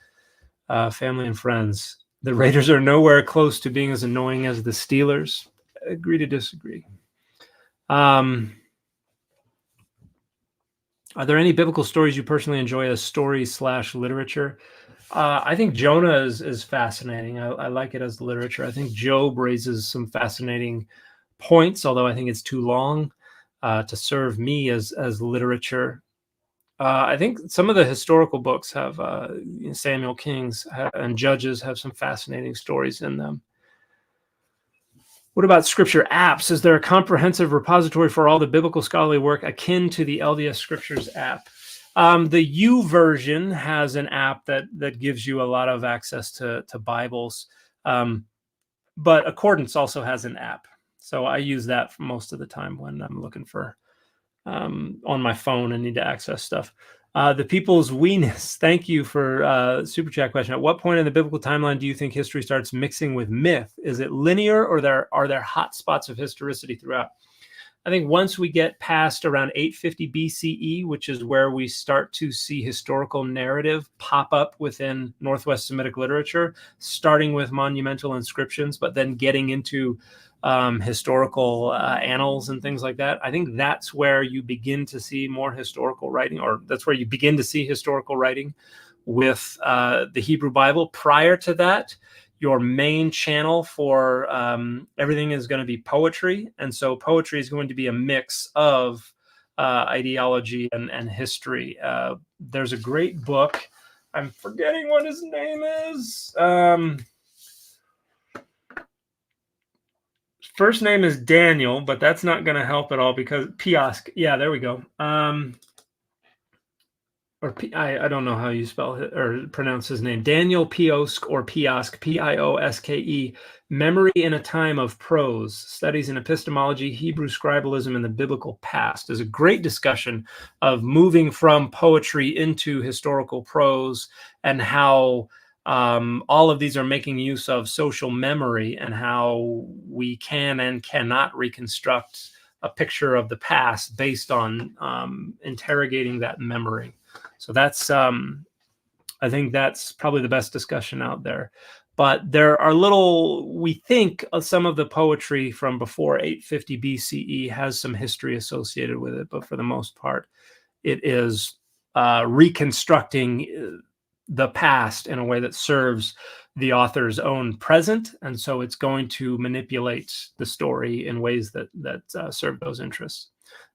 family and friends. The Raiders are nowhere close to being as annoying as the Steelers. Agree to disagree. Are there any biblical stories you personally enjoy as story/literature? I think Jonah is fascinating. I like it as literature. I think Job raises some fascinating points, although I think it's too long to serve me as literature. I think some of the historical books have Samuel King's and Judges have some fascinating stories in them. What about scripture apps? Is there a comprehensive repository for all the biblical scholarly work akin to the LDS Scriptures app? The U version has an app that gives you a lot of access to Bibles, but Accordance also has an app. So I use that for most of the time when I'm looking for on my phone and need to access stuff. The People's Weenus, thank you for super chat question. At what point in the biblical timeline do you think history starts mixing with myth? Is it linear, or are there hot spots of historicity throughout? I think once we get past around 850 BCE, which is where we start to see historical narrative pop up within Northwest Semitic literature, starting with monumental inscriptions, but then getting into historical annals and things like that. I think that's where you begin to see more historical writing, or that's where you begin to see historical writing with the Hebrew Bible. Prior to that, your main channel for everything is going to be poetry. And so poetry is going to be a mix of ideology and history. There's a great book. I'm forgetting what his name is. First name is Daniel, but that's not going to help at all because Piosk. Yeah, there we go. I don't know how you spell it or pronounce his name. Daniel Piosk or Piosk, Pioske. Memory in a Time of Prose, Studies in Epistemology, Hebrew Scribalism, and the Biblical Past. Is a great discussion of moving from poetry into historical prose and how all of these are making use of social memory and how we can and cannot reconstruct a picture of the past based on interrogating that memory. So that's, I think that's probably the best discussion out there. But there are we think some of the poetry from before 850 BCE has some history associated with it, but for the most part, it is reconstructing the past in a way that serves the author's own present. And so it's going to manipulate the story in ways that serve those interests,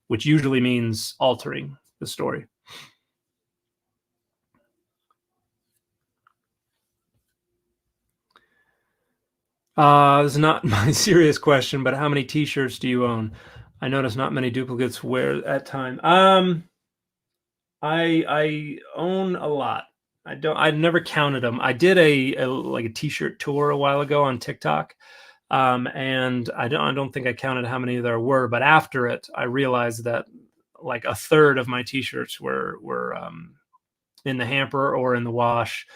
which usually means altering the story. This is not my serious question, but how many T-shirts do you own? I notice not many duplicates wear at time. I own a lot. I've never counted them. I did a T-shirt tour a while ago on TikTok, and I don't think I counted how many there were. But after it, I realized that like a third of my T-shirts were in the hamper or in the wash.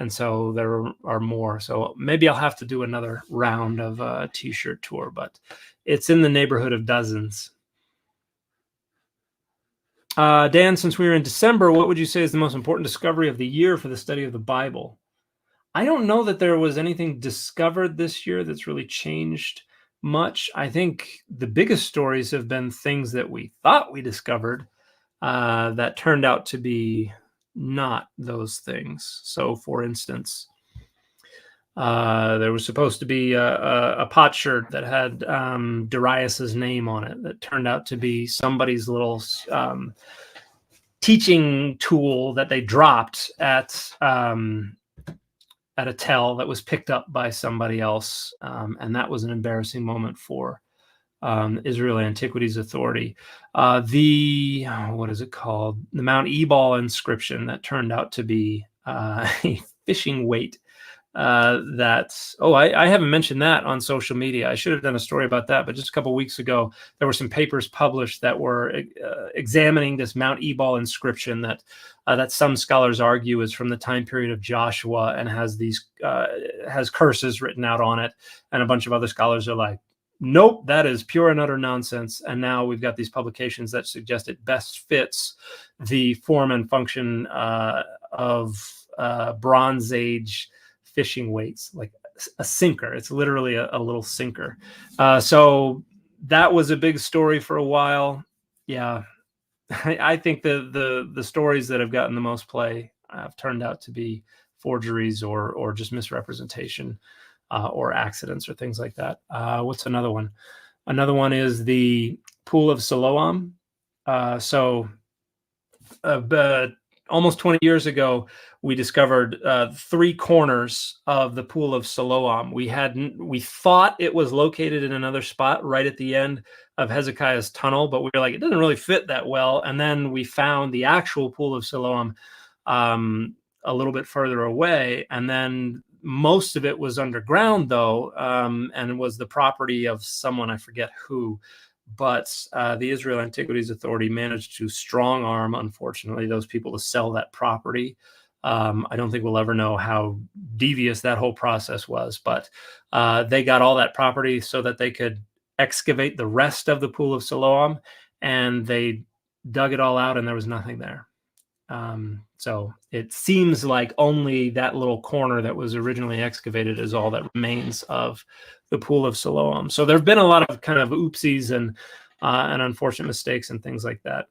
And so there are more. So maybe I'll have to do another round of a T-shirt tour, but it's in the neighborhood of dozens. Dan, since we were in December, what would you say is the most important discovery of the year for the study of the Bible? I don't know that there was anything discovered this year that's really changed much. I think the biggest stories have been things that we thought we discovered that turned out to be not those things. So, for instance, there was supposed to be a potsherd that had Darius's name on it that turned out to be somebody's little teaching tool that they dropped at a tell that was picked up by somebody else. And that was an embarrassing moment for Israel Antiquities Authority. What is it called? The Mount Ebal inscription that turned out to be a fishing weight. I haven't mentioned that on social media. I should have done a story about that, but just a couple of weeks ago, there were some papers published that were examining this Mount Ebal inscription that some scholars argue is from the time period of Joshua and has curses written out on it. And a bunch of other scholars are like, nope, that is pure and utter nonsense. And now we've got these publications that suggest it best fits the form and function of Bronze Age fishing weights, like a sinker. It's literally a little sinker. So that was a big story for a while. Yeah, I think the stories that have gotten the most play have turned out to be forgeries or just misrepresentation or accidents or things like that. What's another one? Another one is the Pool of Siloam. Almost 20 years ago, we discovered 3 corners of the Pool of Siloam. We thought it was located in another spot right at the end of Hezekiah's tunnel, but we were like, it doesn't really fit that well. And then we found the actual Pool of Siloam a little bit further away. And then most of it was underground, though, and was the property of someone, I forget who. But the Israel Antiquities Authority managed to strong arm, unfortunately, those people to sell that property. I don't think we'll ever know how devious that whole process was, but they got all that property so that they could excavate the rest of the Pool of Siloam, and they dug it all out, and there was nothing there. So it seems like only that little corner that was originally excavated is all that remains of the Pool of Siloam. So there have been a lot of kind of oopsies and unfortunate mistakes and things like that.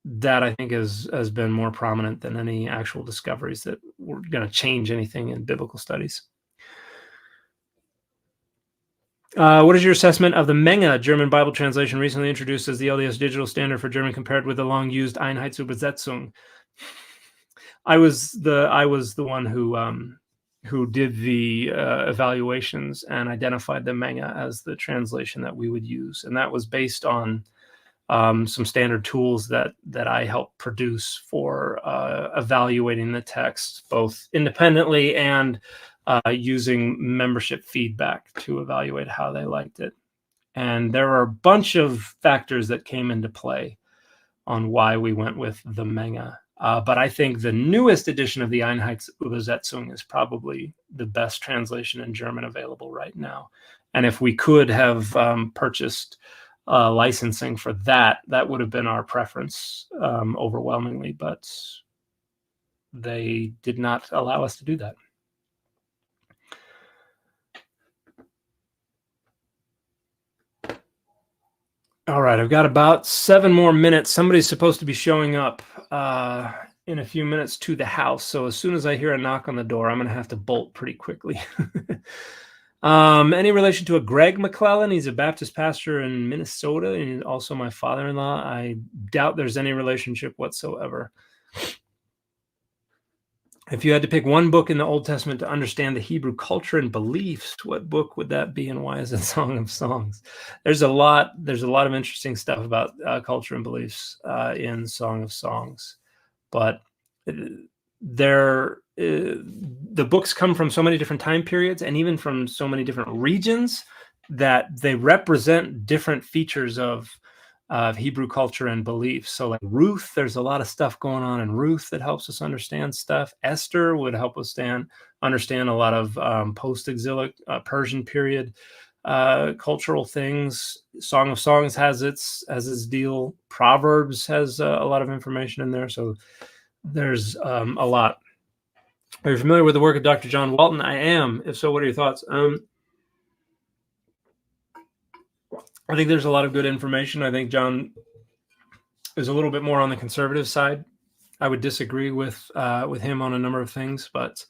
That I think has been more prominent than any actual discoveries that were going to change anything in biblical studies. What is your assessment of the Menge German Bible translation recently introduced as the LDS digital standard for German compared with the long-used Einheitsübersetzung? I was the one who did the evaluations and identified the Menge as the translation that we would use, and that was based on some standard tools that I helped produce for evaluating the text, both independently and using membership feedback to evaluate how they liked it. And there are a bunch of factors that came into play on why we went with the Menge. But I think the newest edition of the Einheitsübersetzung is probably the best translation in German available right now. And if we could have purchased licensing for that would have been our preference overwhelmingly, but they did not allow us to do that. All right, I've got about 7 more minutes. Somebody's supposed to be showing up in a few minutes to the house. So as soon as I hear a knock on the door, I'm going to have to bolt pretty quickly. Any relation to a Greg McClellan? He's a Baptist pastor in Minnesota and also my father-in-law. I doubt there's any relationship whatsoever. If you had to pick one book in the Old Testament to understand the Hebrew culture and beliefs, what book would that be, and why is it Song of Songs? There's a lot of interesting stuff about culture and beliefs in Song of Songs, but the books come from so many different time periods and even from so many different regions that they represent different features of Hebrew culture and beliefs. So like Ruth, there's a lot of stuff going on in Ruth that helps us understand stuff. Esther would help us understand a lot of post-exilic Persian period cultural things. Song of Songs has its deal. Proverbs has a lot of information in there. So there's a lot. Are you familiar with the work of Dr. John Walton? I am. If so, what are your thoughts? I think there's a lot of good information. I think John is a little bit more on the conservative side. I would disagree with him on a number of things, but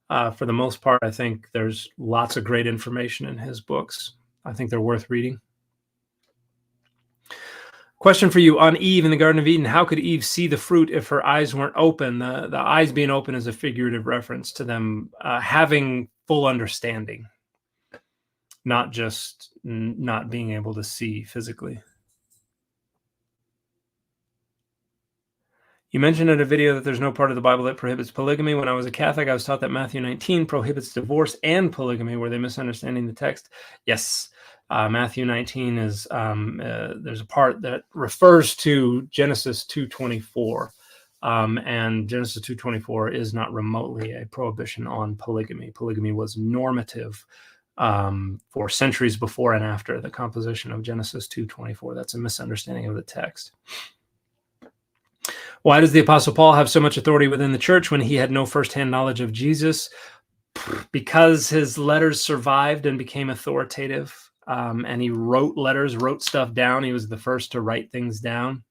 for the most part, I think there's lots of great information in his books. I think they're worth reading. Question for you on Eve in the Garden of Eden. How could Eve see the fruit if her eyes weren't open? The eyes being open is a figurative reference to them having full understanding, not just not being able to see physically. You mentioned in a video that there's no part of the Bible that prohibits polygamy. When I was a Catholic, I was taught that Matthew 19 prohibits divorce and polygamy. Were they misunderstanding the text? Yes. Matthew 19 is, there's a part that refers to Genesis 2:24. And Genesis 2:24 is not remotely a prohibition on polygamy. Polygamy was normative for centuries before and after the composition of Genesis 2:24. That's a misunderstanding of the text. Why does the Apostle Paul have so much authority within the church when he had no firsthand knowledge of Jesus? Because his letters survived and became authoritative, and he wrote letters, wrote stuff down. He was the first to write things down,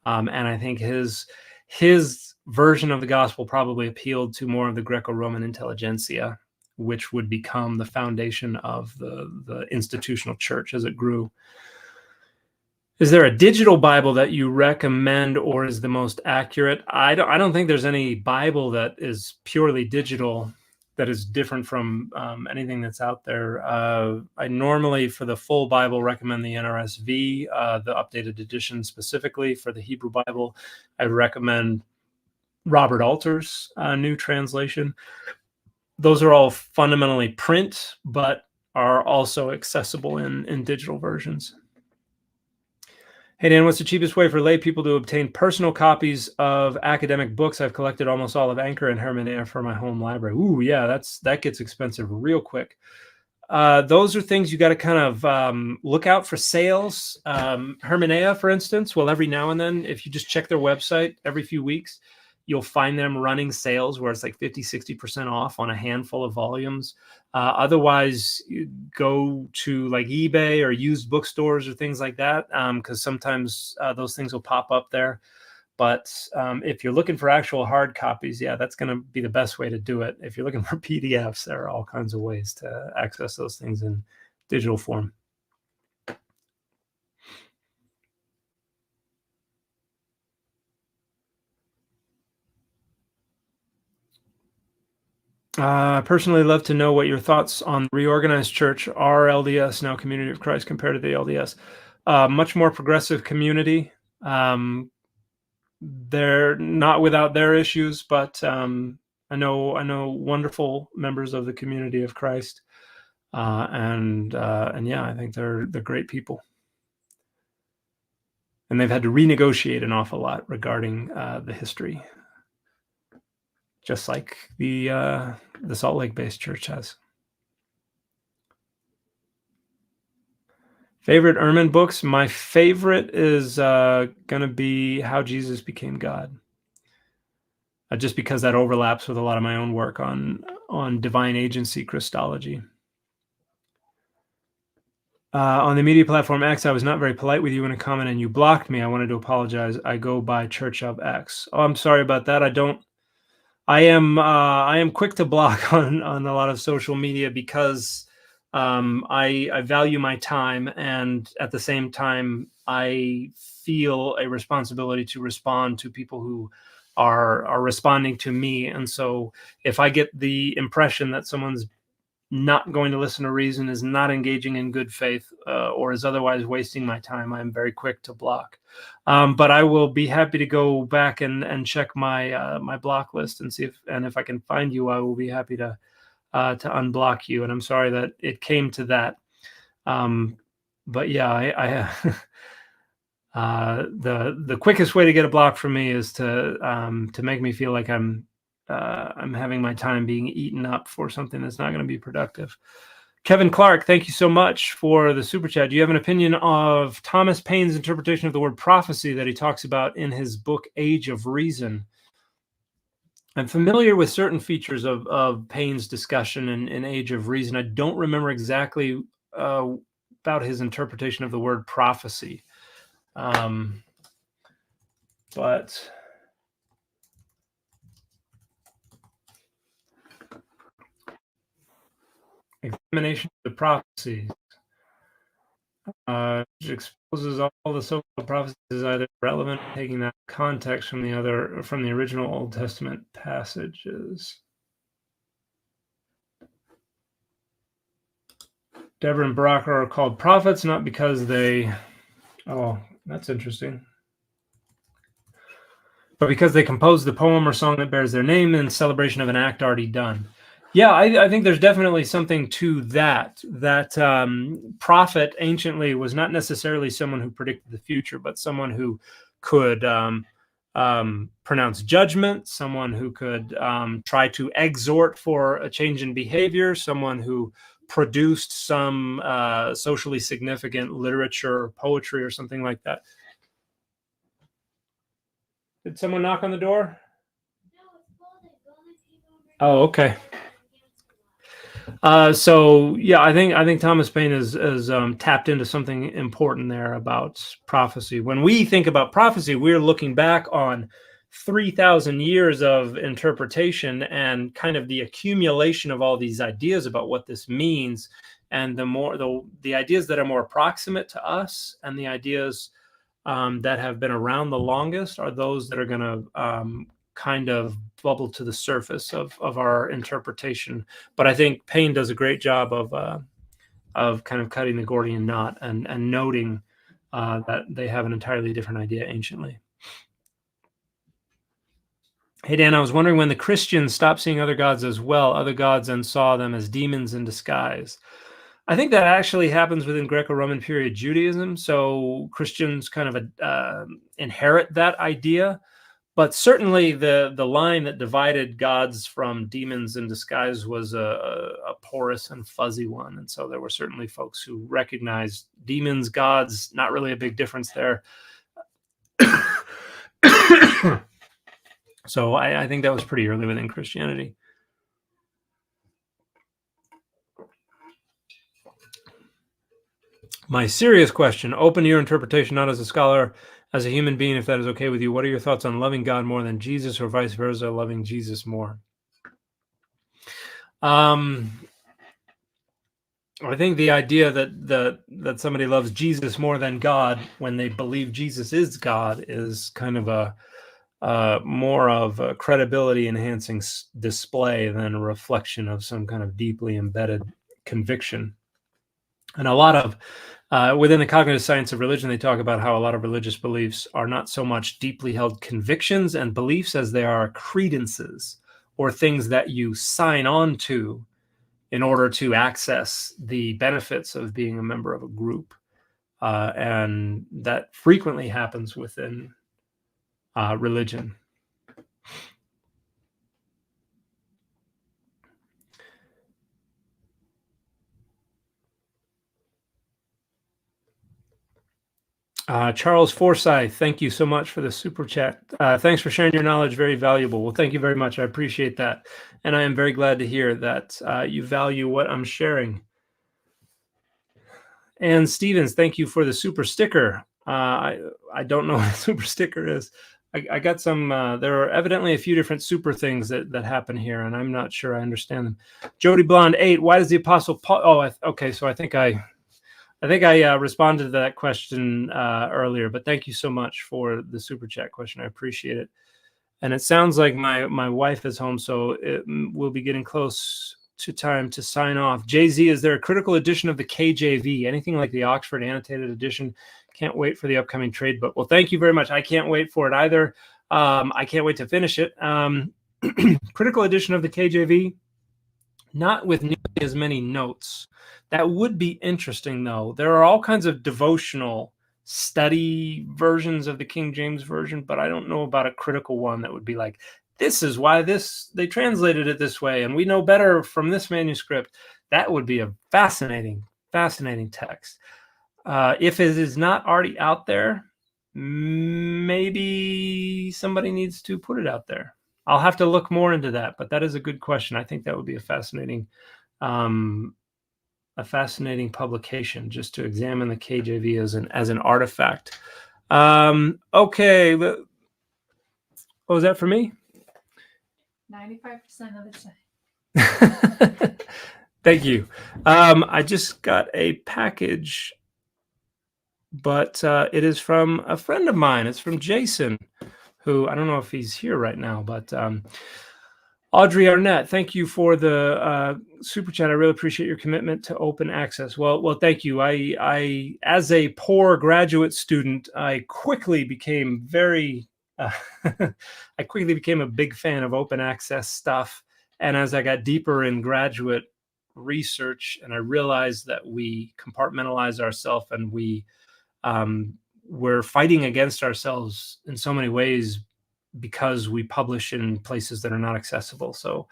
and I think his version of the gospel probably appealed to more of the Greco-Roman intelligentsia, which would become the foundation of the institutional church as it grew. Is there a digital Bible that you recommend or is the most accurate? I don't think there's any Bible that is purely digital that is different from anything that's out there. I normally, for the full Bible, recommend the NRSV, the updated edition specifically. For the Hebrew Bible, I recommend Robert Alter's new translation. Those are all fundamentally print, but are also accessible in digital versions. Hey, Dan, what's the cheapest way for lay people to obtain personal copies of academic books? I've collected almost all of Anchor and Hermannea for my home library. Ooh, yeah, that gets expensive real quick. Those are things you got to kind of look out for sales. Hermannea, for instance, well, every now and then, if you just check their website every few weeks, you'll find them running sales where it's like 50, 60% off on a handful of volumes. Otherwise, you go to like eBay or used bookstores or things like that, because sometimes those things will pop up there. But if you're looking for actual hard copies, yeah, that's going to be the best way to do it. If you're looking for PDFs, there are all kinds of ways to access those things in digital form. I personally love to know what your thoughts on the reorganized church are. LDS, now Community of Christ, compared to the LDS. Much more progressive community. They're not without their issues, but I know wonderful members of the Community of Christ, and yeah, I think they're great people, and they've had to renegotiate an awful lot regarding the history, just like the Salt Lake-based church has. Favorite Ehrman books? My favorite is going to be How Jesus Became God. Just because that overlaps with a lot of my own work on divine agency Christology. On the media platform X, I was not very polite with you in a comment and you blocked me. I wanted to apologize. I go by Church of X. Oh, I'm sorry about that. I am quick to block on a lot of social media because I value my time, and at the same time, I feel a responsibility to respond to people who are responding to me. And so if I get the impression that someone's not going to listen to reason, is not engaging in good faith, or is otherwise wasting my time, I'm very quick to block. But I will be happy to go back and check my my block list and see if I can find you. I will be happy to unblock you. And I'm sorry that it came to that. But yeah, the quickest way to get a block from me is to make me feel like I'm having my time being eaten up for something that's not going to be productive. Kevin Clark, thank you so much for the super chat. Do you have an opinion of Thomas Paine's interpretation of the word prophecy that he talks about in his book Age of Reason? I'm familiar with certain features of Paine's discussion in Age of Reason. I don't remember exactly about his interpretation of the word prophecy. But examination of the prophecies, which exposes all the so-called prophecies as either relevant, taking that context from the original Old Testament passages. Deborah and Barak are called prophets not because they, oh, that's interesting, but because they composed the poem or song that bears their name in celebration of an act already done. Yeah, I think there's definitely something to that. That prophet anciently was not necessarily someone who predicted the future, but someone who could pronounce judgment, someone who could try to exhort for a change in behavior, someone who produced some socially significant literature or poetry or something like that. Did someone knock on the door? Oh, okay. So yeah, I think Thomas Paine is tapped into something important there about prophecy. When we think about prophecy, we're looking back on 3,000 years of interpretation and kind of the accumulation of all these ideas about what this means, and the ideas that are more approximate to us and the ideas that have been around the longest are those that are going to kind of bubble to the surface of our interpretation. But I think Paine does a great job of kind of cutting the Gordian knot and noting that they have an entirely different idea anciently. Hey, Dan, I was wondering when the Christians stopped seeing other gods as well, other gods, and saw them as demons in disguise. I think that actually happens within Greco-Roman period Judaism. So Christians kind of inherit that idea. But certainly the line that divided gods from demons in disguise was a porous and fuzzy one. And so there were certainly folks who recognized demons, gods, not really a big difference there. So I think that was pretty early within Christianity. My serious question, open to your interpretation, not as a scholar, as a human being, if that is okay with you. What are your thoughts on loving God more than Jesus, or vice versa, loving Jesus more? I think the idea that somebody loves Jesus more than God when they believe Jesus is God is kind of more of a credibility enhancing display than a reflection of some kind of deeply embedded conviction. And a lot of within the cognitive science of religion, they talk about how a lot of religious beliefs are not so much deeply held convictions and beliefs as they are credences, or things that you sign on to in order to access the benefits of being a member of a group. And that frequently happens within religion. Charles Forsyth, thank you so much for the super chat. Thanks for sharing your knowledge, very valuable. Well, thank you very much. I appreciate that. And I am very glad to hear that you value what I'm sharing. And Stevens, thank you for the super sticker. I don't know what a super sticker is. I got some, there are evidently a few different super things that happen here, and I'm not sure I understand them. Jody Blonde 8, why does the Apostle Paul, okay, so I think I responded to that question earlier, but thank you so much for the super chat question. I appreciate it. And it sounds like my wife is home, so we'll be getting close to time to sign off. Jay-Z, is there a critical edition of the KJV? Anything like the Oxford Annotated Edition? Can't wait for the upcoming trade book. Well, thank you very much. I can't wait for it either. I can't wait to finish it. Critical edition of the KJV, not with nearly as many notes. That would be interesting, though. There are all kinds of devotional study versions of the King James Version, but I don't know about a critical one that would be like, this is why they translated it this way, and we know better from this manuscript. That would be a fascinating text. If it is not already out there, maybe somebody needs to put it out there. I'll have to look more into that, but that is a good question. I think that would be a fascinating fascinating publication just to examine the KJV as an artifact. Okay, what was that for me? 95% of the time. Thank you. I just got a package, but it is from a friend of mine. It's from Jason, who I don't know if he's here right now, but Audrey Arnett, thank you for the super chat. I really appreciate your commitment to open access. Well, thank you. I as a poor graduate student, I quickly became I quickly became a big fan of open access stuff. And as I got deeper in graduate research, and I realized that we compartmentalize ourselves and we're fighting against ourselves in so many ways because we publish in places that are not accessible. So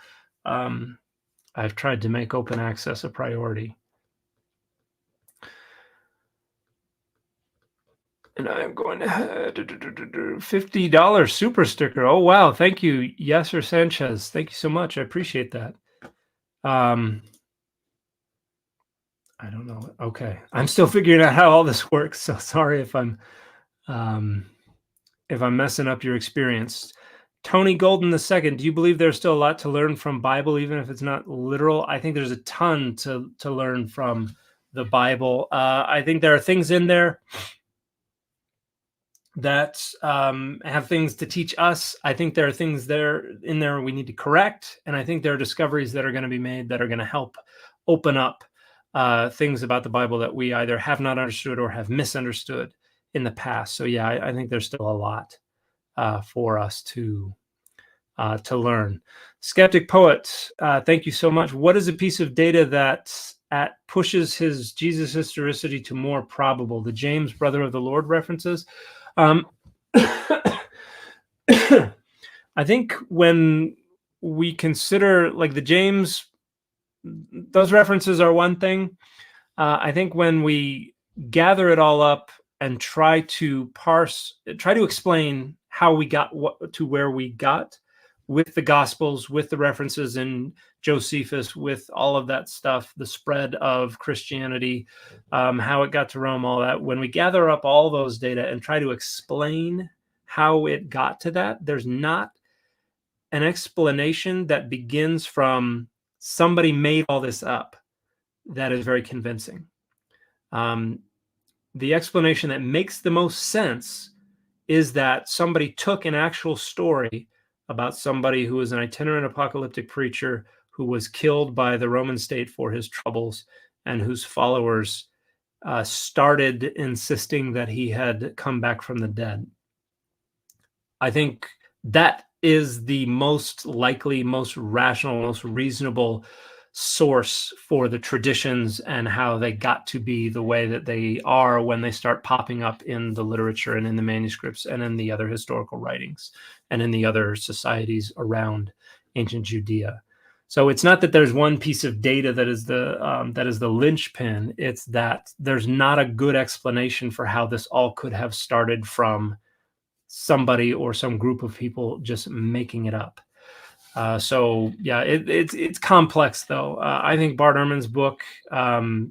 I've tried to make open access a priority. And I'm going to $50 super sticker. Oh, wow. Thank you, Yasser Sanchez. Thank you so much. I appreciate that. I don't know. Okay. I'm still figuring out how all this works. So sorry if I'm messing up your experience. Tony Golden II, do you believe there's still a lot to learn from Bible, even if it's not literal? I think there's a ton to learn from the Bible. I think there are things in there that have things to teach us. I think there are things in there we need to correct. And I think there are discoveries that are going to be made that are going to help open up things about the Bible that we either have not understood or have misunderstood in the past. So yeah, I think there's still a lot for us to learn. Skeptic Poet, thank you so much. What is a piece of data that pushes his Jesus historicity to more probable? The James, brother of the Lord references. I think when we consider like the James, those references are one thing. I think when we gather it all up and try to explain how we got to where we got with the Gospels, with the references in Josephus, with all of that stuff, the spread of Christianity, how it got to Rome, all that. When we gather up all those data and try to explain how it got to that, there's not an explanation that begins from somebody made all this up that is very convincing. The explanation that makes the most sense is that somebody took an actual story about somebody who was an itinerant apocalyptic preacher who was killed by the Roman state for his troubles, and whose followers started insisting that he had come back from the dead. I think that is the most likely, most rational, most reasonable source for the traditions and how they got to be the way that they are when they start popping up in the literature and in the manuscripts and in the other historical writings and in the other societies around ancient Judea. So it's not that there's one piece of data that is the linchpin. It's that there's not a good explanation for how this all could have started from somebody or some group of people just making it up. So yeah, it's complex though. I think Bart Ehrman's book, now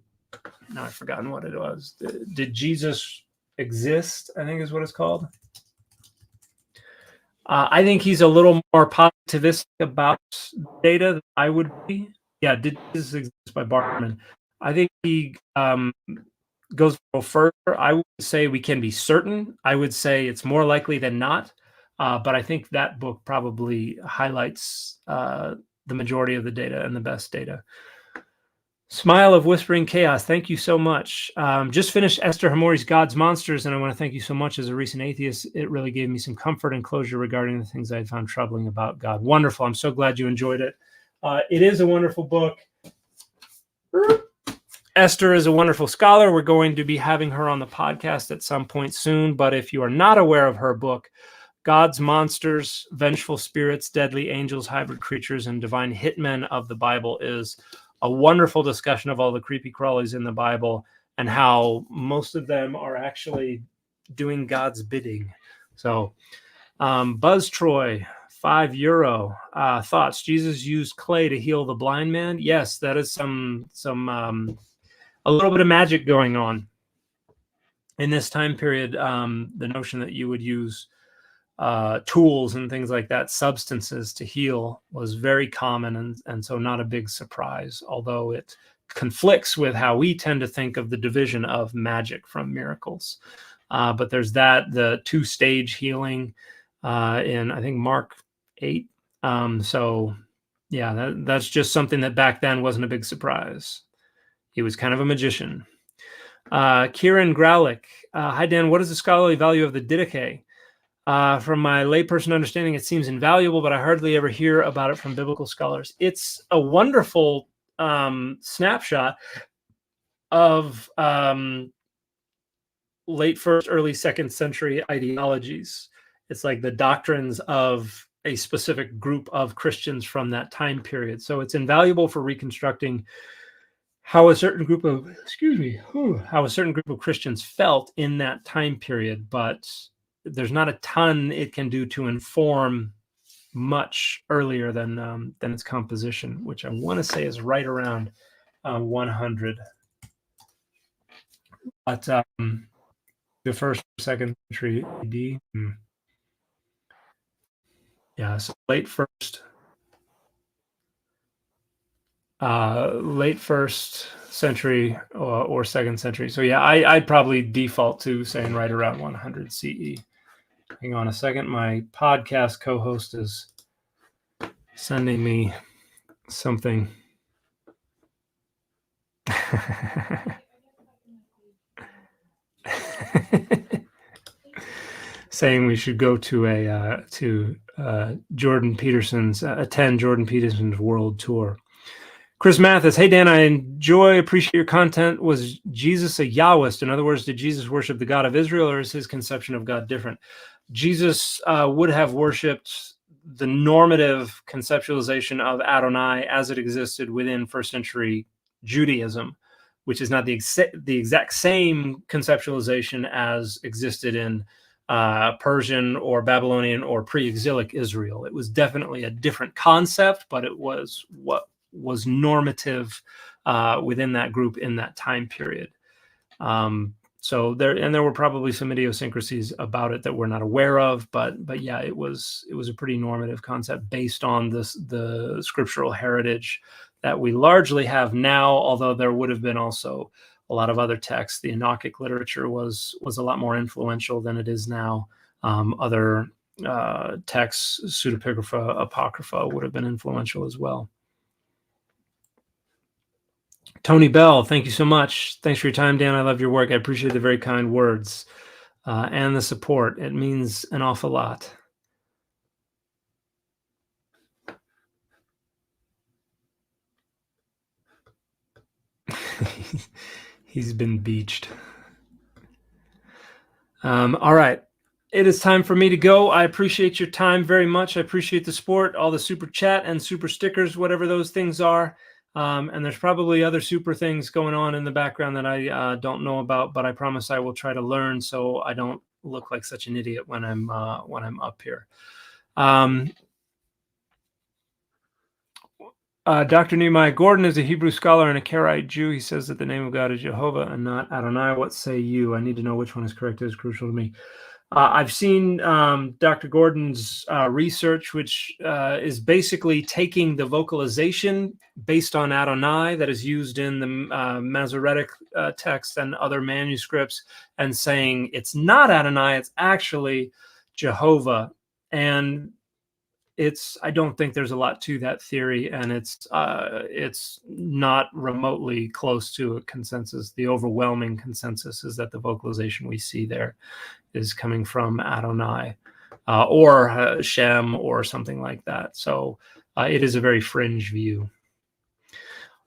I've forgotten what it was. Did Jesus exist? I think is what it's called. I think he's a little more positivistic about data than I would be. Yeah, Did Jesus exist by Bart Ehrman. I think he goes a little further. I would say we can be certain. I would say it's more likely than not. But I think that book probably highlights the majority of the data and the best data. Smile of Whispering Chaos, thank you so much. Just finished Esther Hamori's God's Monsters, and I want to thank you so much. As a recent atheist, it really gave me some comfort and closure regarding the things I had found troubling about God. Wonderful. I'm so glad you enjoyed it. It is a wonderful book. Esther is a wonderful scholar. We're going to be having her on the podcast at some point soon, but if you are not aware of her book, God's Monsters, Vengeful Spirits, Deadly Angels, Hybrid Creatures, and Divine Hitmen of the Bible is a wonderful discussion of all the creepy crawlies in the Bible and how most of them are actually doing God's bidding. So Buzz Troy, €5. Thoughts? Jesus used clay to heal the blind man. Yes, that is some a little bit of magic going on. In this time period, the notion that you would use tools and things like that, substances to heal, was very common, and so not a big surprise, although it conflicts with how we tend to think of the division of magic from miracles. But there's the two-stage healing in, I think, Mark 8. So yeah, that's just something that back then wasn't a big surprise. He was kind of a magician. Kieran Graulich. Hi, Dan. What is the scholarly value of the Didache? From my layperson understanding, it seems invaluable, but I hardly ever hear about it from biblical scholars. It's a wonderful snapshot of late first, early second century ideologies. It's like the doctrines of a specific group of Christians from that time period. So it's invaluable for reconstructing how a certain group of Christians felt in that time period, but there's not a ton it can do to inform much earlier than its composition, which I want to say is right around 100. But the first, second century AD. Yeah, so late first century or second century. So yeah, I'd probably default to saying right around 100 CE. Hang on a second. My podcast co-host is sending me something. Saying we should go to Jordan Peterson's attend Jordan Peterson's world tour. Chris Mathis, hey Dan, I appreciate your content. Was Jesus a Yahwist? In other words, did Jesus worship the God of Israel, or is his conception of God different? Jesus would have worshipped the normative conceptualization of Adonai as it existed within first century Judaism, which is not the exact same conceptualization as existed in Persian or Babylonian or pre-exilic Israel. It was definitely a different concept, but it was what was normative within that group in that time period. So there were probably some idiosyncrasies about it that we're not aware of, but yeah, it was a pretty normative concept based on the scriptural heritage that we largely have now, although there would have been also a lot of other texts. The Enochic literature was a lot more influential than it is now. Other texts, pseudepigrapha, apocrypha, would have been influential as well. Tony Bell, thank you so much. Thanks for your time, Dan. I love your work. I appreciate the very kind words and the support. It means an awful lot. He's been beached. All right. It is time for me to go. I appreciate your time very much. I appreciate the support, all the super chat and super stickers, whatever those things are. And there's probably other super things going on in the background that I don't know about, but I promise I will try to learn so I don't look like such an idiot when I'm up here. Dr. Nehemiah Gordon is a Hebrew scholar and a Karaite Jew. He says that the name of God is Jehovah and not Adonai. What say you? I need to know which one is correct. It is crucial to me. I've seen Dr. Gordon's research, which is basically taking the vocalization based on Adonai that is used in the Masoretic text and other manuscripts and saying it's not Adonai, it's actually Jehovah. And I don't think there's a lot to that theory, and it's not remotely close to a consensus. The overwhelming consensus is that the vocalization we see there is coming from Adonai or Shem or something like that. So it is a very fringe view.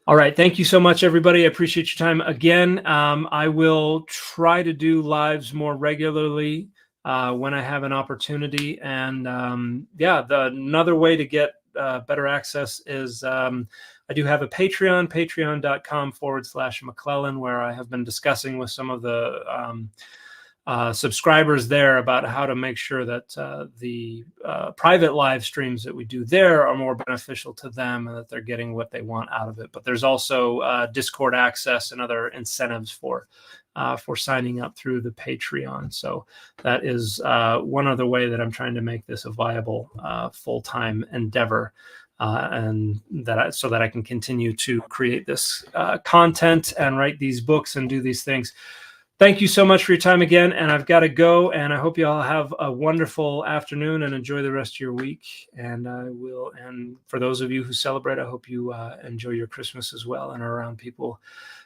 All right. Thank you so much, everybody. I appreciate your time again. I will try to do lives more regularly when I have an opportunity. And another way to get better access is I do have a Patreon, patreon.com/McClellan, where I have been discussing with some of the subscribers there about how to make sure that the private live streams that we do there are more beneficial to them and that they're getting what they want out of it. But there's also Discord access and other incentives for signing up through the Patreon. So that is one other way that I'm trying to make this a viable full-time endeavor. And so that I can continue to create this content and write these books and do these things. Thank you so much for your time again, and I've got to go, and I hope you all have a wonderful afternoon and enjoy the rest of your week. And for those of you who celebrate, I hope you enjoy your Christmas as well and are around people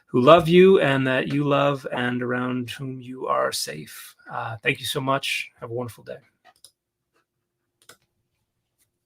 who love you and that you love and around whom you are safe. Thank you so much. Have a wonderful day.